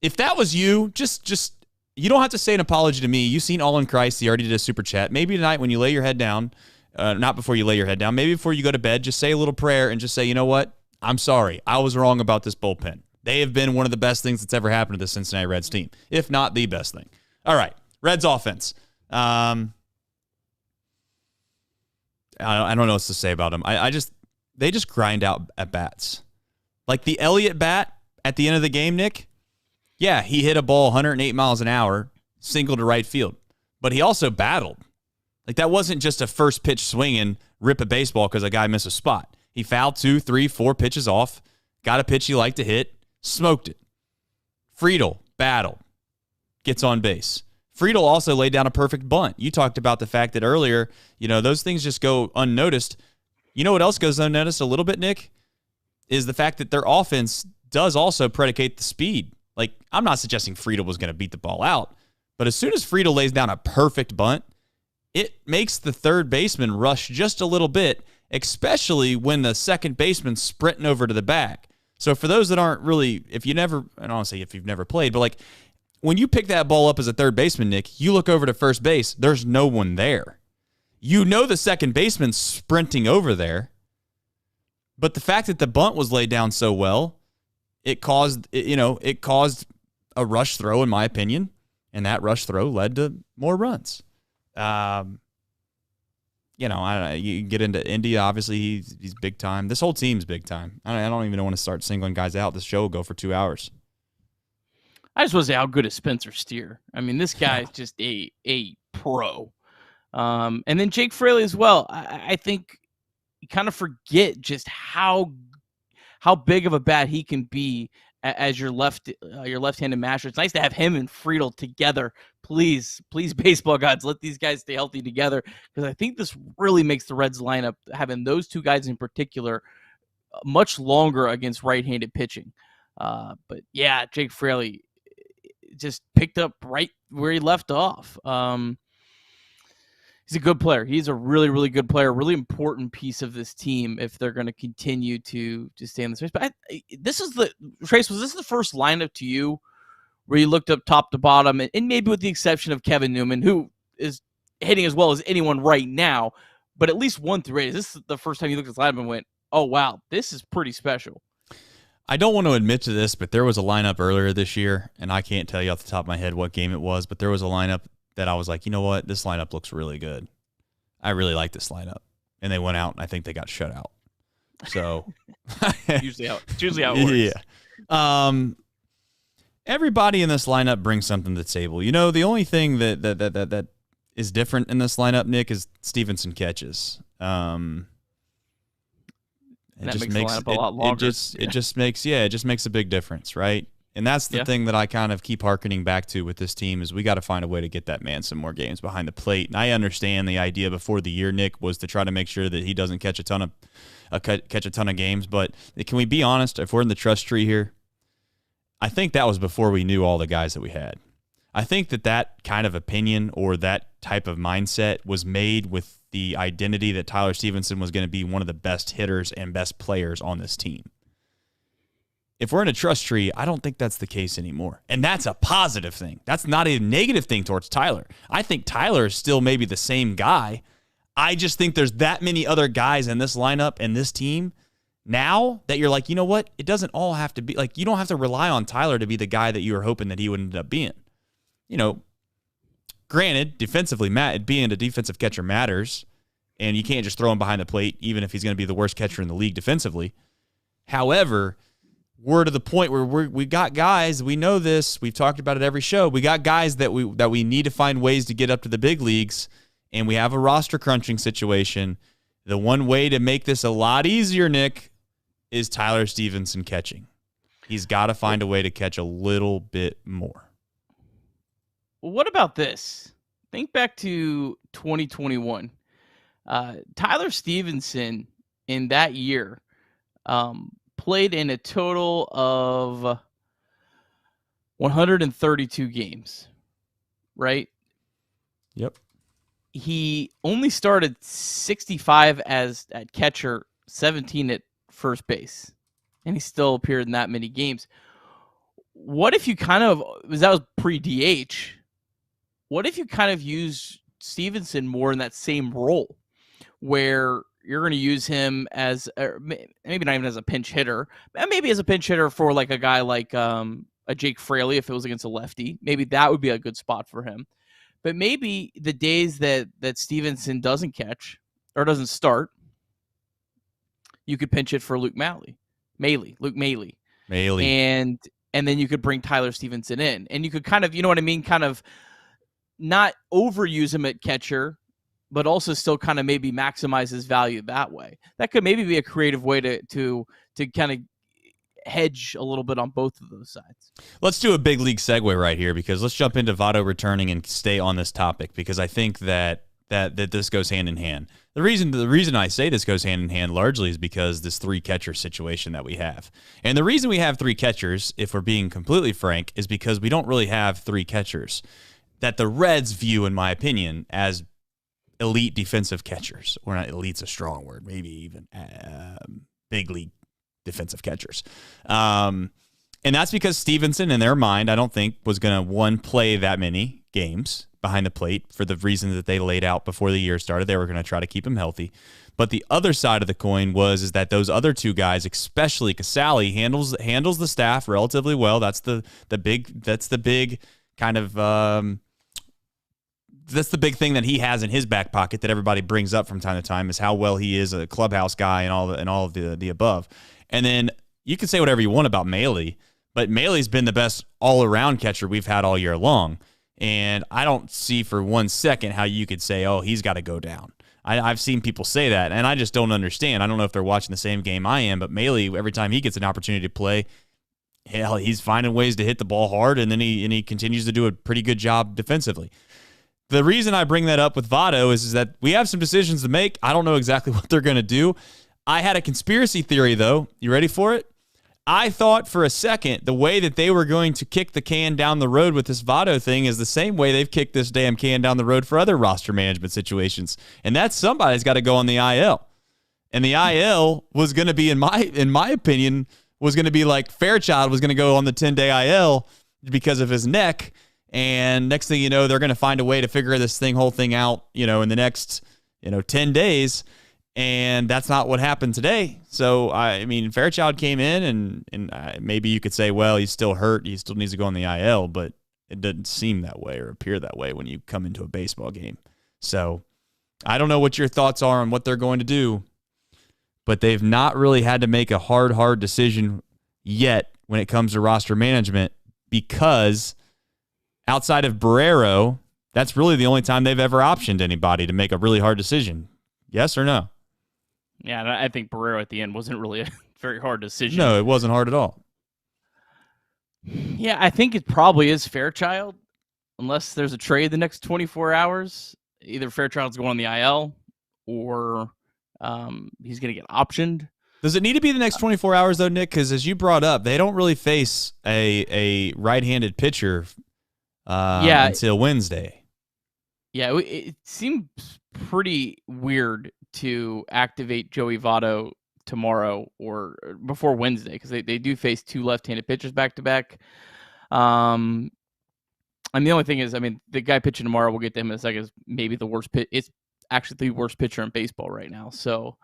If that was you, just you don't have to say an apology to me. You've seen All in Christ. He already did a super chat. Maybe tonight when you lay your head down, not before you lay your head down, maybe before you go to bed, just say a little prayer and just say, you know what? I'm sorry. I was wrong about this bullpen. They have been one of the best things that's ever happened to the Cincinnati Reds team, if not the best thing. All right, Reds offense. I don't know what to say about them. They just grind out at bats. Like the Elliott bat at the end of the game, Nick. Yeah, he hit a ball 108 miles an hour, single to right field. But he also battled. Like that wasn't just a first pitch swing and rip a baseball because a guy missed a spot. He fouled 2, 3, 4 pitches off, got a pitch he liked to hit, smoked it. Friedel battled, gets on base. Friedel also laid down a perfect bunt. You talked about the fact that earlier, those things just go unnoticed. You know what else goes unnoticed a little bit, Nick? Is the fact that their offense does also predicate the speed. Like, I'm not suggesting Friedel was going to beat the ball out, but as soon as Friedel lays down a perfect bunt, it makes the third baseman rush just a little bit, especially when the second baseman's sprinting over to the bag. So for those that aren't really, I don't want to say if you've never played, but like when you pick that ball up as a third baseman, Nick, you look over to first base, there's no one there. The second baseman's sprinting over there, but the fact that the bunt was laid down so well, it caused a rush throw, in my opinion, and that rush throw led to more runs. You get into Indy, obviously he's big time. This whole team's big time. I don't even want to start singling guys out. This show will go for 2 hours. I just want to say how good is Spencer Steer. I mean, this guy is just a pro. And then Jake Fraley as well. I think you kind of forget just how big of a bat he can be as your left-handed masher. It's nice to have him and Friedel together. Please, baseball gods, let these guys stay healthy together because I think this really makes the Reds lineup, having those 2 guys in particular, much longer against right-handed pitching. But yeah, Jake Fraley just picked up right where he left off. He's a good player. He's a really, really good player, really important piece of this team if they're going to continue to stay in this race. But Trace, was this the first lineup to you where you looked up top to bottom, and maybe with the exception of Kevin Newman, who is hitting as well as anyone right now, but at least 1 through 8, is this the first time you looked at this lineup and went, oh, wow, this is pretty special? I don't want to admit to this, but there was a lineup earlier this year, and I can't tell you off the top of my head what game it was, but there was a lineup that I was like, you know what, this lineup looks really good. I really like this lineup. And they went out, and I think they got shut out. So usually how it works. Yeah. Everybody in this lineup brings something to the table. The only thing that is different in this lineup, Nick, is Stevenson catches. That makes the lineup a lot longer. It just makes a big difference, right? And that's the thing that I kind of keep hearkening back to with this team is we got to find a way to get that man some more games behind the plate. And I understand the idea before the year, Nick, was to try to make sure that he doesn't catch a ton of games. But can we be honest? If we're in the trust tree here, I think that was before we knew all the guys that we had. I think that kind of opinion or that type of mindset was made with the identity that Tyler Stevenson was going to be one of the best hitters and best players on this team. If we're in a trust tree, I don't think that's the case anymore. And that's a positive thing. That's not a negative thing towards Tyler. I think Tyler is still maybe the same guy. I just think there's that many other guys in this lineup and this team now that you're like, you know what? It doesn't all have to be like, you don't have to rely on Tyler to be the guy that you were hoping that he would end up being. You know, granted, defensively, being a defensive catcher matters, and you can't just throw him behind the plate, even if he's going to be the worst catcher in the league defensively. However, we're to the point where we got guys, we know this, we've talked about it every show, we got guys that we need to find ways to get up to the big leagues, and we have a roster crunching situation. The one way to make this a lot easier, Nick, is Tyler Stevenson catching. He's got to find a way to catch a little bit more. What about this? Think back to 2021. Tyler Stevenson in that year played in a total of 132 games, right? Yep. He only started 65 at catcher, 17 at first base, and he still appeared in that many games. What if you that was pre-DH, what if you kind of use Stevenson more in that same role where you're going to use him as maybe not even as a pinch hitter, maybe as a pinch hitter for like a guy like a Jake Fraley if it was against a lefty. Maybe that would be a good spot for him. But maybe the days that Stevenson doesn't catch or doesn't start, you could pinch it for Luke Maile. And then you could bring Tyler Stevenson in. And you could kind of, you know what I mean, kind of not overuse him at catcher, but also still kind of maybe maximize his value that way. That could maybe be a creative way to kind of hedge a little bit on both of those sides. Let's do a big league segue right here because let's jump into Votto returning and stay on this topic because I think that this goes hand in hand. The reason I say this goes hand in hand largely is because this 3 catcher situation that we have. And the reason we have 3 catchers, if we're being completely frank, is because we don't really have 3 catchers that the Reds view, in my opinion, as elite defensive catchers. Or not elite's a strong word, maybe even big league defensive catchers. And that's because Stevenson, in their mind, I don't think was going to, play that many games behind the plate for the reason that they laid out before the year started. They were going to try to keep him healthy. But the other side of the coin is that those other 2 guys, especially Casale, handles the staff relatively well. That's the big kind of that's the big thing that he has in his back pocket that everybody brings up from time to time is how well he is a clubhouse guy and all of the above. And then you can say whatever you want about Maile, but Maile's been the best all-around catcher we've had all year long. And I don't see for one second how you could say, oh, he's got to go down. I've seen people say that, and I just don't understand. I don't know if they're watching the same game I am, but Maile, every time he gets an opportunity to play, hell, he's finding ways to hit the ball hard, and then he continues to do a pretty good job defensively. The reason I bring that up with Votto is that we have some decisions to make. I don't know exactly what they're going to do. I had a conspiracy theory, though. You ready for it? I thought for a second the way that they were going to kick the can down the road with this Votto thing is the same way they've kicked this damn can down the road for other roster management situations, and that's somebody's got to go on the IL. And the IL was going to be, in my opinion, was going to be like Fairchild was going to go on the 10-day IL because of his neck. And next thing you know, they're going to find a way to figure this whole thing out, in the next, 10 days. And that's not what happened today. So, I mean, Fairchild came in and maybe you could say, well, he's still hurt. He still needs to go on the IL, but it doesn't seem that way or appear that way when you come into a baseball game. So I don't know what your thoughts are on what they're going to do, but they've not really had to make a hard decision yet when it comes to roster management because outside of Barrero, that's really the only time they've ever optioned anybody to make a really hard decision. Yes or no? Yeah, I think Barrero at the end wasn't really a very hard decision. No, it wasn't hard at all. Yeah, I think it probably is Fairchild, unless there's a trade the next 24 hours. Either Fairchild's going on the IL or he's going to get optioned. Does it need to be the next 24 hours, though, Nick? Because as you brought up, they don't really face a right-handed pitcher until Wednesday. Yeah, it seems pretty weird to activate Joey Votto tomorrow or before Wednesday because they do face two left-handed pitchers back-to-back. And the only thing is, I mean, the guy pitching tomorrow, we'll get to him in a second, is maybe the worst pitch. It's actually the worst pitcher in baseball right now. So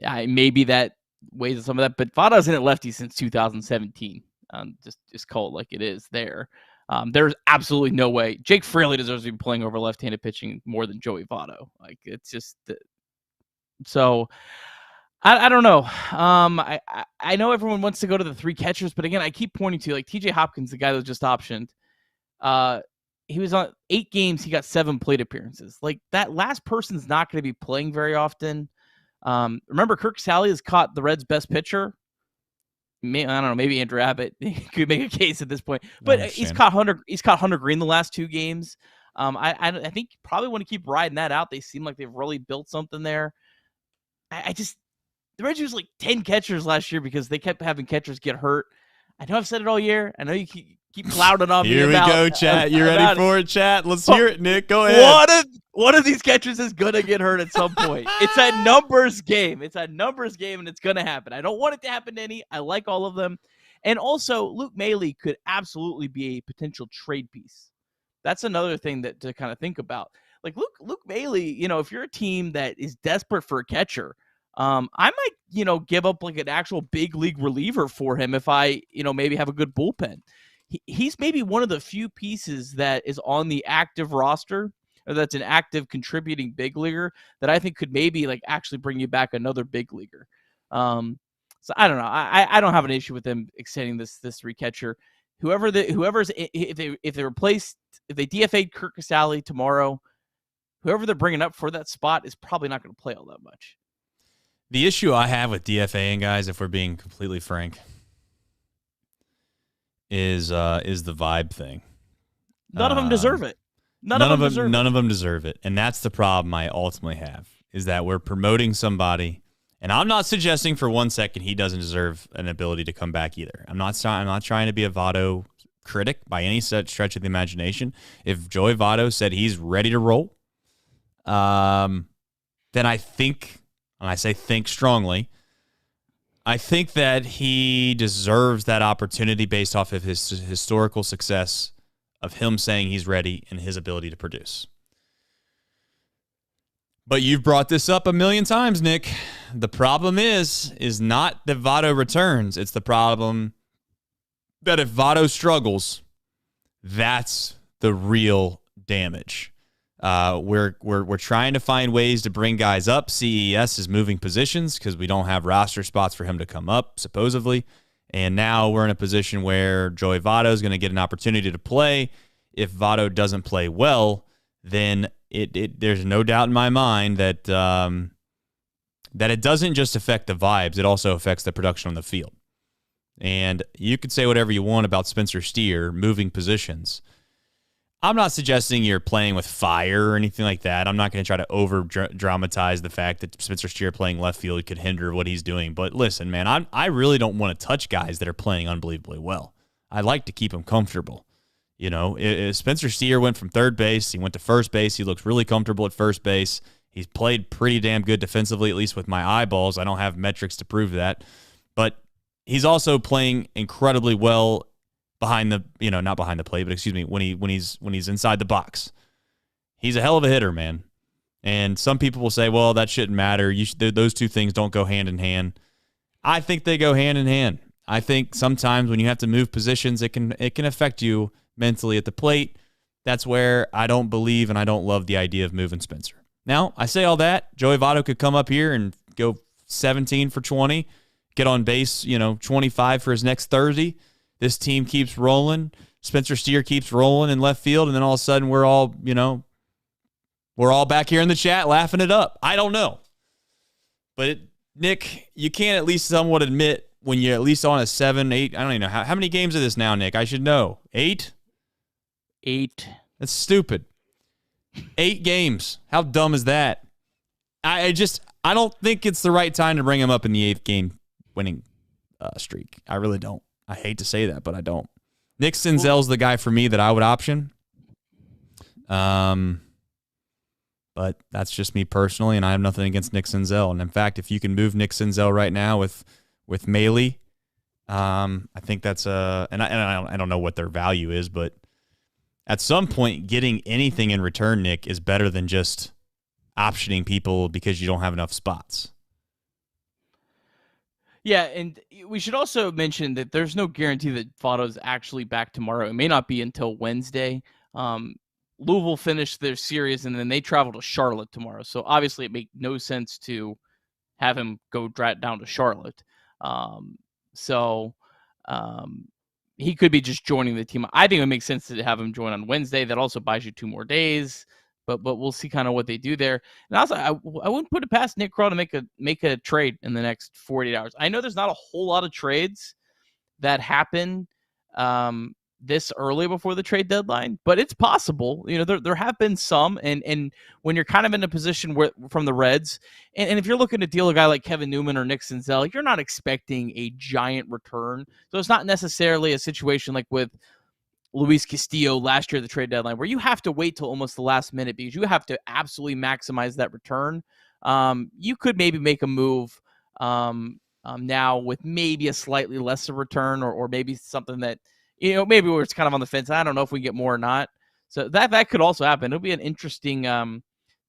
maybe that weighs on some of that. But Votto's in at lefty since 2017. Just call it like it is there. There's absolutely no way. Jake Fraley deserves to be playing over left-handed pitching more than Joey Votto. Like, it's just so. I don't know. I know everyone wants to go to the three catchers, but again, I keep pointing to like TJ Hopkins, the guy that was just optioned. He was on 8 games. He got 7 plate appearances. Like, that last person's not going to be playing very often. Remember, Kirk Casale has caught the Reds' best pitcher. I don't know. Maybe Andrew Abbott could make a case at this point, but he's caught Hunter Green the last 2 games. I think you probably want to keep riding that out. They seem like they've really built something there. The Reds used like 10 catchers last year because they kept having catchers get hurt. I know I've said it all year. I know you keep clouding on me. Here we go, chat. You ready for it, chat? Let's hear it, Nick. Go ahead. One of these catchers is going to get hurt at some point. It's a numbers game. It's a numbers game, and it's going to happen. I don't want it to happen to any. I like all of them. And also, Luke Maile could absolutely be a potential trade piece. That's another thing that to kind of think about. Like, Luke Maile, if you're a team that is desperate for a catcher, I might, give up like an actual big league reliever for him if I, maybe have a good bullpen. He's maybe one of the few pieces that is on the active roster, or that's an active contributing big leaguer that I think could maybe like actually bring you back another big leaguer. So I don't know. I don't have an issue with them extending this 3 catcher. Whoever's if they DFA'd Kirk Casale tomorrow, whoever they're bringing up for that spot is probably not going to play all that much. The issue I have with DFAing guys, if we're being completely frank, is the vibe thing. None of them deserve it. None of them deserve it. And that's the problem I ultimately have, is that we're promoting somebody, and I'm not suggesting for 1 second he doesn't deserve an ability to come back either. I'm not trying to be a Votto critic by any stretch of the imagination. If Joey Votto said he's ready to roll, then I think, and I say think strongly, I think that he deserves that opportunity based off of his historical success of him saying he's ready and his ability to produce. But you've brought this up a million times, Nick. The problem is not that Votto returns. It's the problem that if Votto struggles, that's the real damage. We're trying to find ways to bring guys up. CES is moving positions because we don't have roster spots for him to come up, supposedly. And now we're in a position where Joey Votto is going to get an opportunity to play. If Votto doesn't play well, then there's no doubt in my mind that that it doesn't just affect the vibes. It also affects the production on the field. And you could say whatever you want about Spencer Steer moving positions. I'm not suggesting you're playing with fire or anything like that. I'm not going to try to over-dramatize the fact that Spencer Steer playing left field could hinder what he's doing. But listen, man, I really don't want to touch guys that are playing unbelievably well. I like to keep them comfortable. Spencer Steer went from third base. He went to first base. He looks really comfortable at first base. He's played pretty damn good defensively, at least with my eyeballs. I don't have metrics to prove that. But he's also playing incredibly well behind the, not behind the plate, but excuse me, when he's inside the box. He's a hell of a hitter, man. And some people will say, well, that shouldn't matter. Those two things don't go hand in hand. I think they go hand in hand. I think sometimes when you have to move positions, it can affect you mentally at the plate. That's where I don't believe and I don't love the idea of moving Spencer. Now, I say all that. Joey Votto could come up here and go 17 for 20, get on base, 25 for his next 30. This team keeps rolling. Spencer Steer keeps rolling in left field, and then all of a sudden we're all back here in the chat laughing it up. I don't know. But Nick, you can't at least somewhat admit when you're at least on a 7, 8, I don't even know. How many games of this now, Nick? I should know. 8? 8. That's stupid. 8 games. How dumb is that? I don't think it's the right time to bring him up in the 8th game winning streak. I really don't. I hate to say that, but I don't. Nick Senzel's the guy for me that I would option. But that's just me personally, and I have nothing against Nick Senzel. And in fact, if you can move Nick Senzel right now with Meyer, I think that's and I don't know what their value is, but at some point, getting anything in return, Nick, is better than just optioning people because you don't have enough spots. Yeah, and we should also mention that there's no guarantee that Votto's actually back tomorrow. It may not be until Wednesday. Louisville finished their series, and then they travel to Charlotte tomorrow. So obviously it makes no sense to have him go down to Charlotte. He could be just joining the team. I think it makes sense to have him join on Wednesday. That also buys you 2 more days. But we'll see kind of what they do there. And also, I wouldn't put it past Nick Krall to make a trade in the next 48 hours. I know there's not a whole lot of trades that happen this early before the trade deadline, but it's possible. You know, there have been some, and when you're kind of in a position where from the Reds, and if you're looking to deal a guy like Kevin Newman or Nick Senzel, you're not expecting a giant return. So it's not necessarily a situation like with Luis Castillo last year at the trade deadline, where you have to wait till almost the last minute because you have to absolutely maximize that return. You could maybe make a move now with maybe a slightly lesser return, or maybe something that, you know, maybe where it's kind of on the fence. I don't know if we get more or not. So that could also happen. It'll be an interesting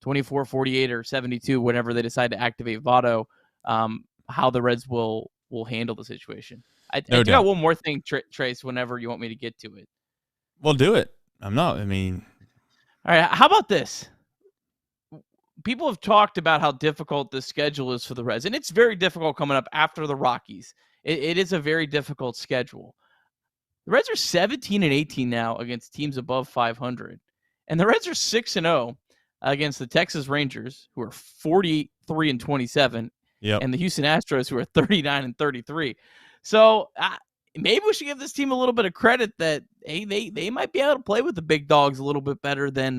24, 48, or 72, whenever they decide to activate Votto, how the Reds will handle the situation. I do got one more thing, Trace, whenever you want me to get to it. Well, do it. All right, how about this? People have talked about how difficult the schedule is for the Reds, and it's very difficult coming up after the Rockies. It is a very difficult schedule. The Reds are 17-18 now against teams above 500, and the Reds are 6-0 against the Texas Rangers, who are 43-27, and the Houston Astros, who are 39-33. So maybe we should give this team a little bit of credit that they might be able to play with the big dogs a little bit better than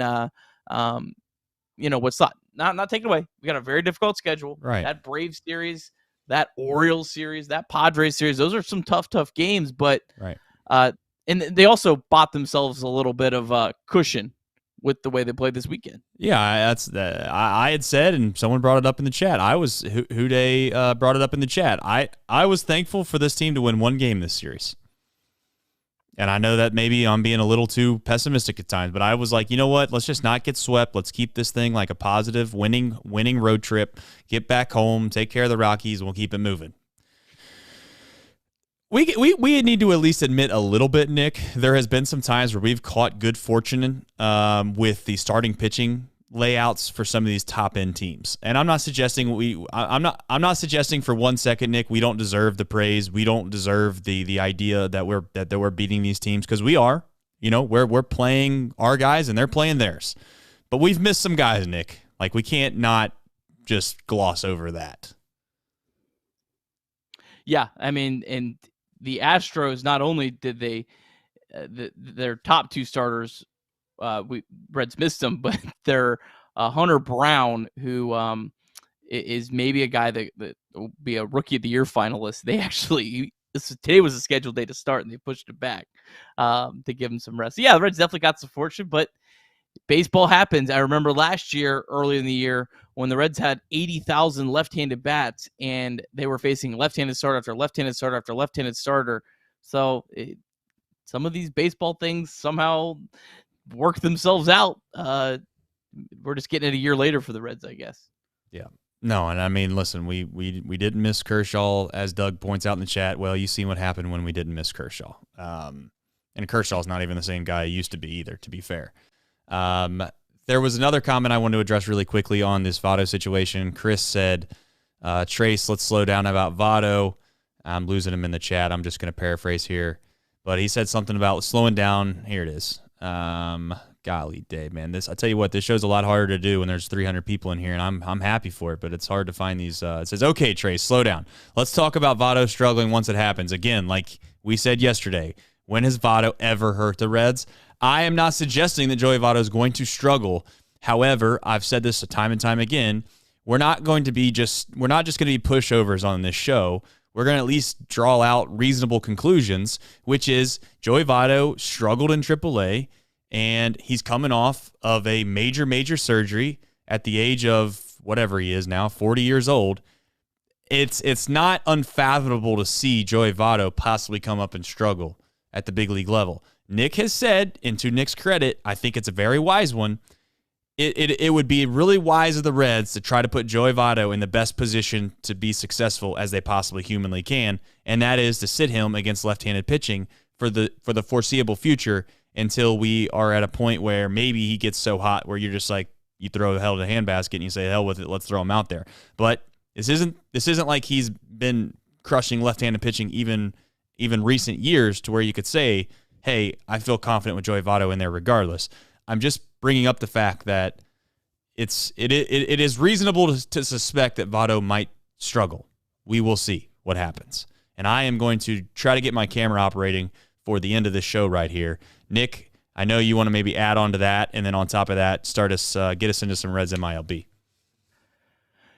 what's thought. Not taken away. We got a very difficult schedule. Right. That Braves series, that Orioles series, that Padres series, those are some tough games. But right. And they also bought themselves a little bit of cushion with the way they played this weekend. Yeah, that's I had said, and someone brought it up in the chat. Hude brought it up in the chat. I was thankful for this team to win 1 game this series. And I know that maybe I'm being a little too pessimistic at times, but I was like, you know what? Let's just not get swept. Let's keep this thing like a positive, winning road trip. Get back home, take care of the Rockies, and we'll keep it moving. We need to at least admit a little bit, Nick. There has been some times where we've caught good fortune with the starting pitching layouts for some of these top end teams. And I'm not suggesting I'm not suggesting for 1 second, Nick, we don't deserve the praise. We don't deserve the idea that we're beating these teams, because we are. You know, we're playing our guys and they're playing theirs. But we've missed some guys, Nick. Like, we can't not just gloss over that. Yeah, I mean, and the Astros, not only did they their top 2 starters, Reds missed them, but their Hunter Brown, who is maybe a guy that will be a Rookie of the Year finalist. They actually, today was a scheduled day to start, and they pushed it back to give him some rest. So yeah, the Reds definitely got some fortune, but baseball happens. I remember last year, early in the year, when the Reds had 80,000 left-handed bats, and they were facing left-handed starter after left-handed starter after left-handed starter. So some of these baseball things somehow work themselves out. We're just getting it a year later for the Reds, I guess. Yeah. No, and I mean, listen, we didn't miss Kershaw, as Doug points out in the chat. Well, you seen what happened when we didn't miss Kershaw. And Kershaw's not even the same guy he used to be either, to be fair. There was another comment I wanted to address really quickly on this Votto situation. Chris said, Trace, let's slow down about Votto. I'm losing him in the chat. I'm just going to paraphrase here. But he said something about slowing down. Here it is. golly day, man. I tell you what, this show's a lot harder to do when there's 300 people in here, and I'm happy for it, but it's hard to find these. It says, okay, Trace, slow down. Let's talk about Votto struggling once it happens. Again, like we said yesterday, when has Votto ever hurt the Reds? I am not suggesting that Joey Votto is going to struggle. However, I've said this time and time again, we're not just going to be pushovers on this show. We're going to at least draw out reasonable conclusions, which is Joey Votto struggled in AAA, and he's coming off of a major surgery at the age of whatever he is now, 40 years old. It's not unfathomable to see Joey Votto possibly come up and struggle at the big league level. Nick has said, and to Nick's credit, I think it's a very wise one, it would be really wise of the Reds to try to put Joey Votto in the best position to be successful as they possibly humanly can, and that is to sit him against left-handed pitching for the foreseeable future until we are at a point where maybe he gets so hot where you're just like, you throw the hell to the handbasket and you say, hell with it, let's throw him out there. But this isn't like he's been crushing left-handed pitching even recent years to where you could say, hey, I feel confident with Joey Votto in there regardless. I'm just bringing up the fact that it is reasonable to suspect that Votto might struggle. We will see what happens. And I am going to try to get my camera operating for the end of this show right here. Nick, I know you want to maybe add on to that, and then on top of that, get us into some Reds MILB.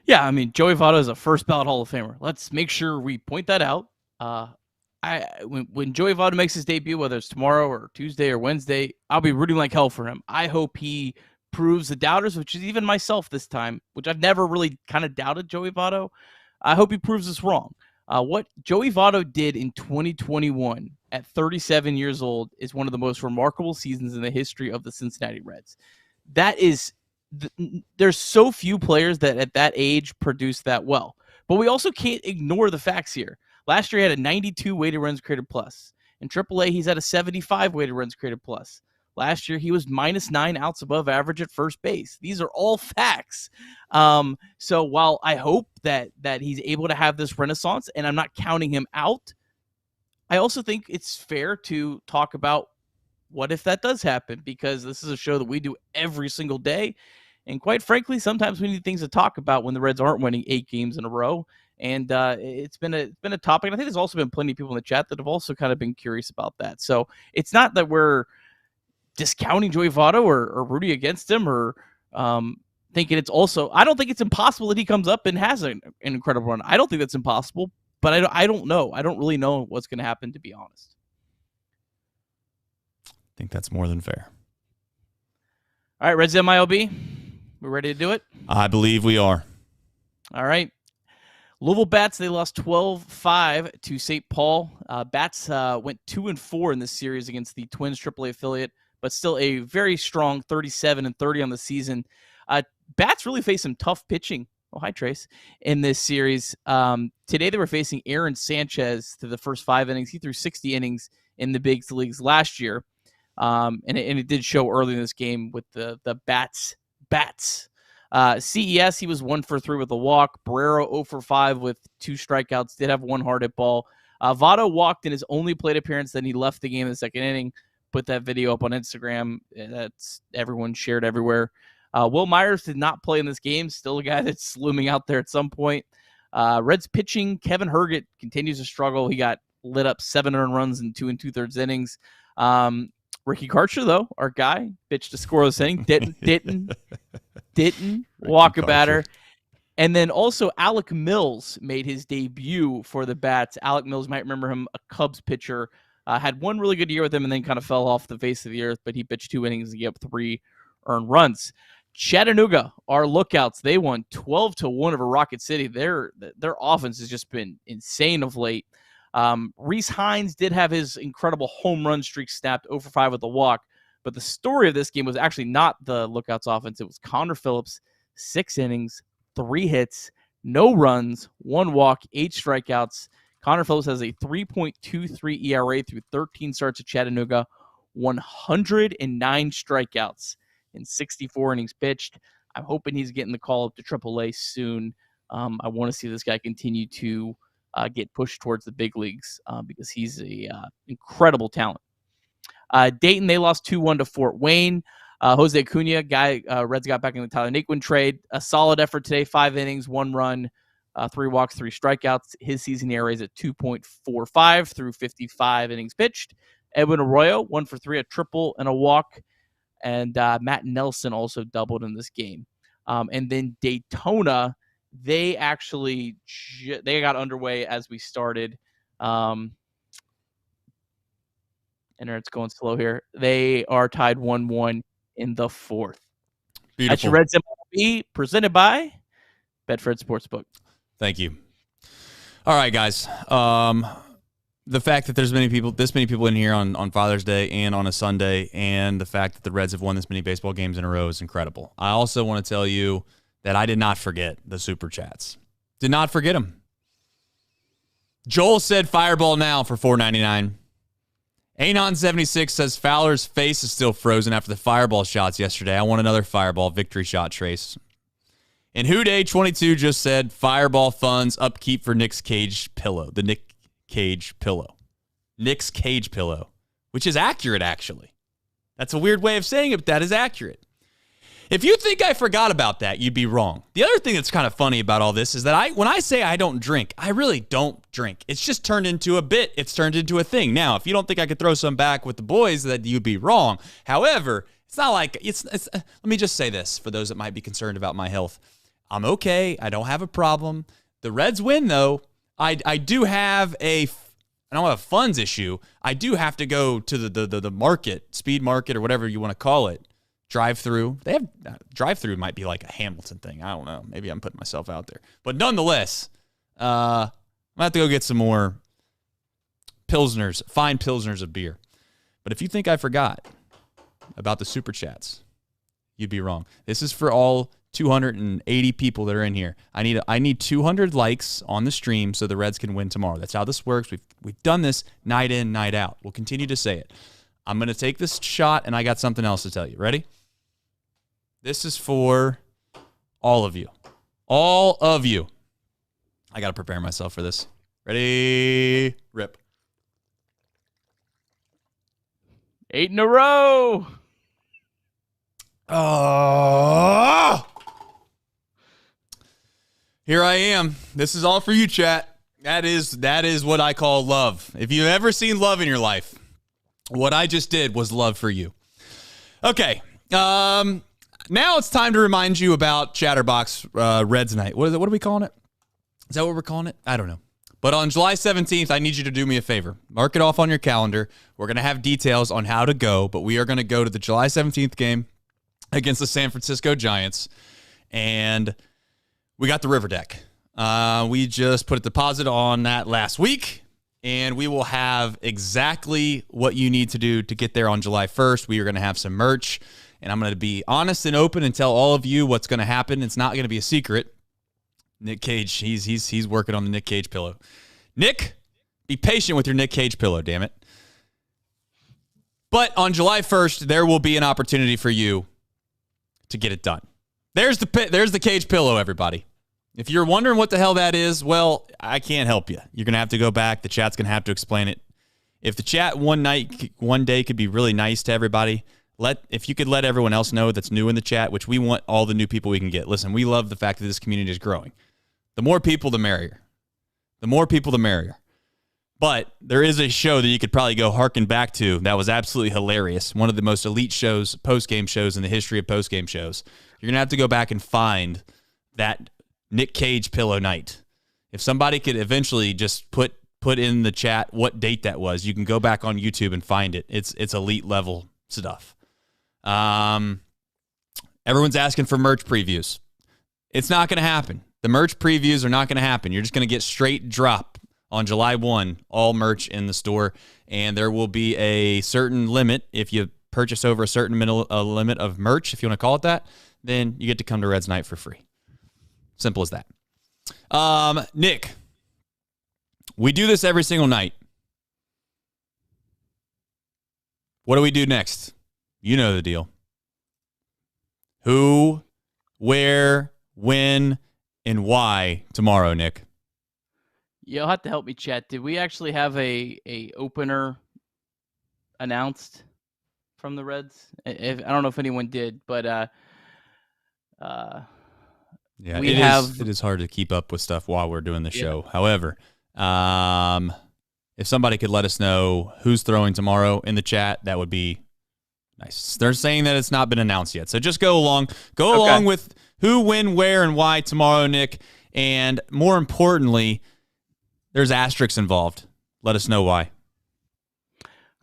Yeah, I mean, Joey Votto is a first-ballot Hall of Famer. Let's make sure we point that out. When Joey Votto makes his debut, whether it's tomorrow or Tuesday or Wednesday, I'll be rooting like hell for him. I hope he proves the doubters, which is even myself this time, which I've never really kind of doubted Joey Votto. I hope he proves us wrong. What Joey Votto did in 2021 at 37 years old is one of the most remarkable seasons in the history of the Cincinnati Reds. There's so few players that at that age produce that well. But we also can't ignore the facts here. Last year, he had a 92 weighted runs created plus. In AAA, he's at a 75 weighted runs created plus. Last year, he was -9 outs above average at first base. These are all facts. So while I hope that he's able to have this renaissance, and I'm not counting him out, I also think it's fair to talk about what if that does happen, because this is a show that we do every single day. And quite frankly, sometimes we need things to talk about when the Reds aren't winning 8 games in a row. And it's been a topic. And I think there's also been plenty of people in the chat that have also kind of been curious about that. So it's not that we're discounting Joey Votto or rooting against him or thinking it's also. I don't think it's impossible that he comes up and has an incredible run. I don't think that's impossible, but I don't know. I don't really know what's going to happen, to be honest. I think that's more than fair. All right, Reds MILB. We ready to do it? I believe we are. All right. Louisville Bats, they lost 12-5 to St. Paul. Bats went 2-4 in this series against the Twins AAA affiliate, but still a very strong 37-30 on the season. Bats really faced some tough pitching. Oh, hi, Trace. In this series. Today they were facing Aaron Sanchez through the first 5 innings. He threw 60 innings in the big leagues last year. And it did show early in this game with the Bats. CES, he was 1 for 3 with a walk. Barrero 0 for 5 with 2 strikeouts. Did have 1 hard hit ball. Votto walked in his only plate appearance. Then he left the game in the second inning. Put that video up on Instagram. That's everyone shared everywhere. Will Myers did not play in this game. Still a guy that's looming out there at some point. Reds pitching, Kevin Herget continues to struggle. He got lit up 7 earned runs in 2 2/3 innings. Ricky Karcher, though, our guy, pitched a scoreless inning. Didn't walk a batter. And then also Alec Mills made his debut for the Bats. Alec Mills, might remember him, a Cubs pitcher. Had 1 really good year with him and then kind of fell off the face of the earth, but he pitched 2 innings and gave up 3 earned runs. Chattanooga, our lookouts, they won 12-1 over Rocket City. Their offense has just been insane of late. Rhys Hines did have his incredible home run streak snapped 0 for 5 with a walk. But the story of this game was actually not the Lookouts offense. It was Connor Phillips, 6 innings, 3 hits, no runs, 1 walk, 8 strikeouts. Connor Phillips has a 3.23 ERA through 13 starts at Chattanooga, 109 strikeouts in 64 innings pitched. I'm hoping he's getting the call up to AAA soon. I want to see this guy continue to get pushed towards the big leagues because he's a incredible talent. Dayton, they lost 2-1 to Fort Wayne. Jose Acuna, Reds got back in the Tyler Naquin trade. A solid effort today, 5 innings, 1 run, 3 walks, 3 strikeouts. His season ERA is at 2.45 through 55 innings pitched. Edwin Arroyo, 1 for 3, a triple and a walk. And Matt Nelson also doubled in this game. And then Daytona, they actually they got underway as we started. And it's going slow here. They are tied 1-1 in the 4th. Beautiful. That's your Reds MLB presented by Bedford Sportsbook. Thank you. All right, guys. The fact that there's this many people in here on Father's Day and on a Sunday, and the fact that the Reds have won this many baseball games in a row is incredible. I also want to tell you that I did not forget the Super Chats. Did not forget them. Joel said Fireball now for $4.99. Anon76 says Fowler's face is still frozen after the Fireball shots yesterday. I want another Fireball victory shot, Trace. And Houday22 just said Fireball funds upkeep for Nick's Cage pillow. The Nick Cage pillow. Nick's Cage pillow, which is accurate, actually. That's a weird way of saying it, but that is accurate. If you think I forgot about that, you'd be wrong. The other thing that's kind of funny about all this is that when I say I don't drink, I really don't drink. It's just turned into a bit. It's turned into a thing. Now, if you don't think I could throw some back with the boys, that you'd be wrong. However, it's not like it's let me just say this for those that might be concerned about my health. I'm okay. I don't have a problem. The Reds win, though. I do have I don't have a funds issue. I do have to go to the market, speed market, or whatever you want to call it. Drive-through. They have drive-through might be like a Hamilton thing. I don't know. Maybe I'm putting myself out there. But nonetheless, I'm going to have to go get some more Pilsners, fine Pilsners of beer. But if you think I forgot about the Super Chats, you'd be wrong. This is for all 280 people that are in here. I need 200 likes on the stream so the Reds can win tomorrow. That's how this works. We've done this night in, night out. We'll continue to say it. I'm going to take this shot, and I got something else to tell you. Ready? This is for all of you. All of you. I got to prepare myself for this. Ready? Rip. 8 in a row. Oh! Here I am. This is all for you, chat. That is what I call love. If you've ever seen love in your life, what I just did was love for you. Okay. Now it's time to remind you about Chatterbox Reds Night. What is it? What are we calling it? Is that what we're calling it? I don't know. But on July 17th, I need you to do me a favor. Mark it off on your calendar. We're going to have details on how to go, but we are going to go to the July 17th game against the San Francisco Giants. And we got the river deck. We just put a deposit on that last week, and we will have exactly what you need to do to get there on July 1st. We are going to have some merch, and I'm going to be honest and open and tell all of you what's going to happen. It's not going to be a secret. Nick Cage, he's working on the Nick Cage pillow. Nick, be patient with your Nick Cage pillow, damn it. But on July 1st, there will be an opportunity for you to get it done. There's the Cage pillow, everybody. If you're wondering what the hell that is, well, I can't help you. You're going to have to go back. The chat's going to have to explain it. If the chat one day could be really nice to everybody, if you could let everyone else know that's new in the chat, which we want all the new people we can get. Listen, we love the fact that this community is growing. The more people, the merrier. The more people, the merrier. But there is a show that you could probably go harken back to that was absolutely hilarious. One of the most elite shows, post-game shows in the history of post-game shows. You're going to have to go back and find that Nick Cage pillow night. If somebody could eventually just put in the chat what date that was, you can go back on YouTube and find it. It's elite level stuff. Everyone's asking for merch previews. It's not going to happen. The merch previews are not going to happen. You're just going to get straight drop on July 1, all merch in the store, and there will be a certain limit. If you purchase over a certain limit of merch, if you want to call it that, then you get to come to Reds Night for free. Simple as that. Nick, we do this every single night. What do we do next? You know the deal. Who, where, when, and why tomorrow, Nick? You'll have to help me, chat. Did we actually have a opener announced from the Reds? I don't know if anyone did, but yeah, we it is hard to keep up with stuff while we're doing the show. However, if somebody could let us know who's throwing tomorrow in the chat, that would be nice. They're saying that it's not been announced yet, so just go along with who, when, where, and why tomorrow, Nick. And more importantly, there's asterisks involved. Let us know why.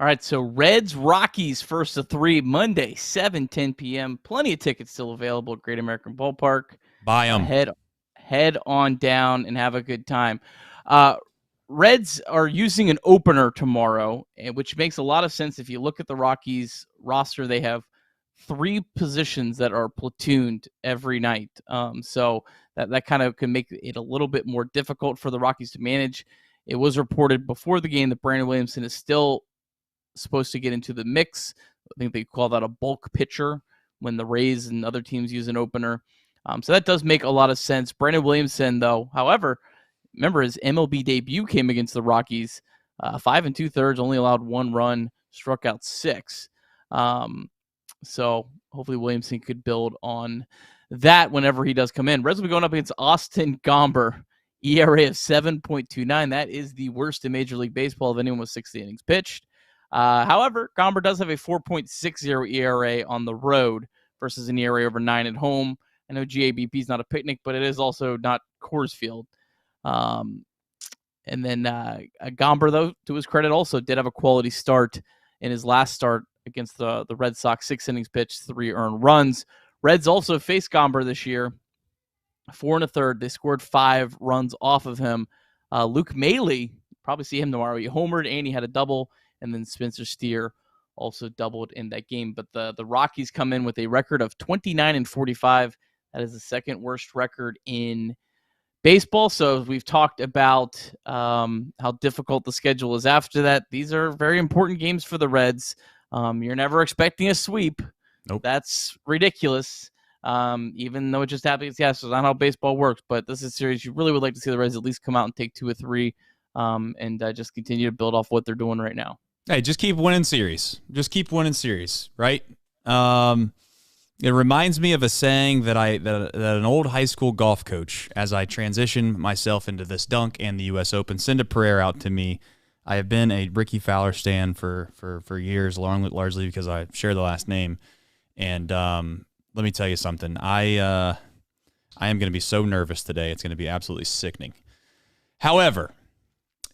All right, so Reds Rockies first of 3 Monday 7:10 p.m. Plenty of tickets still available at Great American Ballpark. Buy them. Head on down and have a good time. Reds are using an opener tomorrow, which makes a lot of sense. If you look at the Rockies roster, they have 3 positions that are platooned every night. So that kind of can make it a little bit more difficult for the Rockies to manage. It was reported before the game that Brandon Williamson is still supposed to get into the mix. I think they call that a bulk pitcher when the Rays and other teams use an opener. So that does make a lot of sense. Brandon Williamson, though, however, remember his MLB debut came against the Rockies. 5 2/3, only allowed 1 run, struck out 6. So hopefully Williamson could build on that whenever he does come in. Reds will be going up against Austin Gomber, ERA of 7.29. That is the worst in Major League Baseball of anyone with 60 innings pitched. However, Gomber does have a 4.60 ERA on the road versus an ERA over 9 at home. I know GABP is not a picnic, but it is also not Coors Field. And then Gomber, though, to his credit, also did have a quality start in his last start against the Red Sox. 6 innings pitched, 3 earned runs. Reds also faced Gomber this year. 4 1/3. They scored 5 runs off of him. Luke Maile, probably see him tomorrow. He homered and he had a double. And then Spencer Steer also doubled in that game. But the Rockies come in with a record of 29-45. That is the second worst record in baseball. So we've talked about how difficult the schedule is after that. These are very important games for the Reds. You're never expecting a sweep. Nope. That's ridiculous. Even though it just happens, yes, it's not how baseball works. But this is a series you really would like to see the Reds at least come out and take 2 or 3 and just continue to build off what they're doing right now. Hey, just keep winning series. Just keep winning series, right? It reminds me of a saying that an old high school golf coach, as I transition myself into this dunk and the U.S. Open, send a prayer out to me. I have been a Ricky Fowler stan for years, largely because I share the last name. And let me tell you something. I am going to be so nervous today. It's going to be absolutely sickening. However,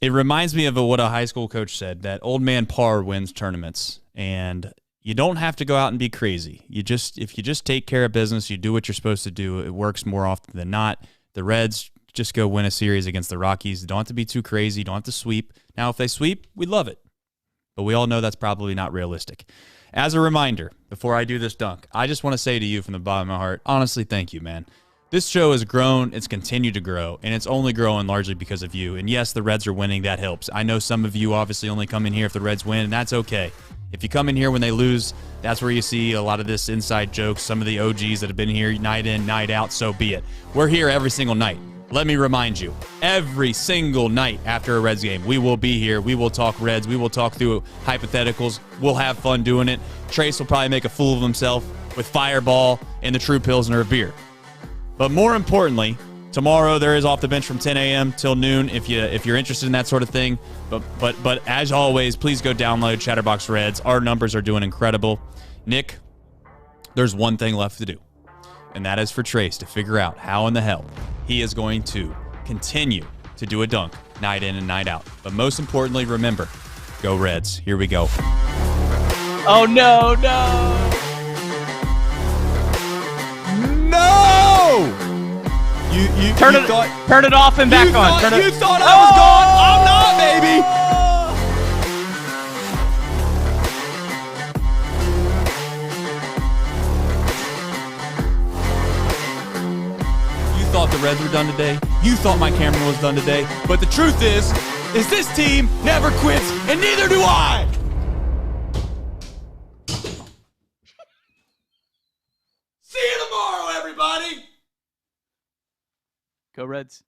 it reminds me of what a high school coach said, that old man Parr wins tournaments. And you don't have to go out and be crazy. If you just take care of business, you do what you're supposed to do, it works more often than not. The Reds just go win a series against the Rockies. Don't have to be too crazy. Don't have to sweep. Now, if they sweep, we love it. But we all know that's probably not realistic. As a reminder, before I do this dunk, I just want to say to you from the bottom of my heart, honestly, thank you, man. This show has grown, it's continued to grow, and it's only growing largely because of you. And yes, the Reds are winning, that helps. I know some of you obviously only come in here if the Reds win, and that's okay. If you come in here when they lose, that's where you see a lot of this inside jokes, some of the OGs that have been here night in, night out, so be it. We're here every single night. Let me remind you, every single night after a Reds game, we will be here. We will talk Reds. We will talk through hypotheticals. We'll have fun doing it. Trace will probably make a fool of himself with Fireball and the True Pilsner of beer. But more importantly, tomorrow there is Off the Bench from 10 a.m. till noon if you're interested in that sort of thing. But as always, please go download Chatterbox Reds. Our numbers are doing incredible. Nick, there's one thing left to do, and that is for Trace to figure out how in the hell he is going to continue to do a dunk night in and night out. But most importantly, remember, go Reds. Here we go. Oh, no. You turn it off and back on. You thought I was gone. I'm not, baby. You thought the Reds were done today. You thought my camera was done today. But the truth is this team never quits, and neither do I. See you tomorrow, everybody. Go Reds.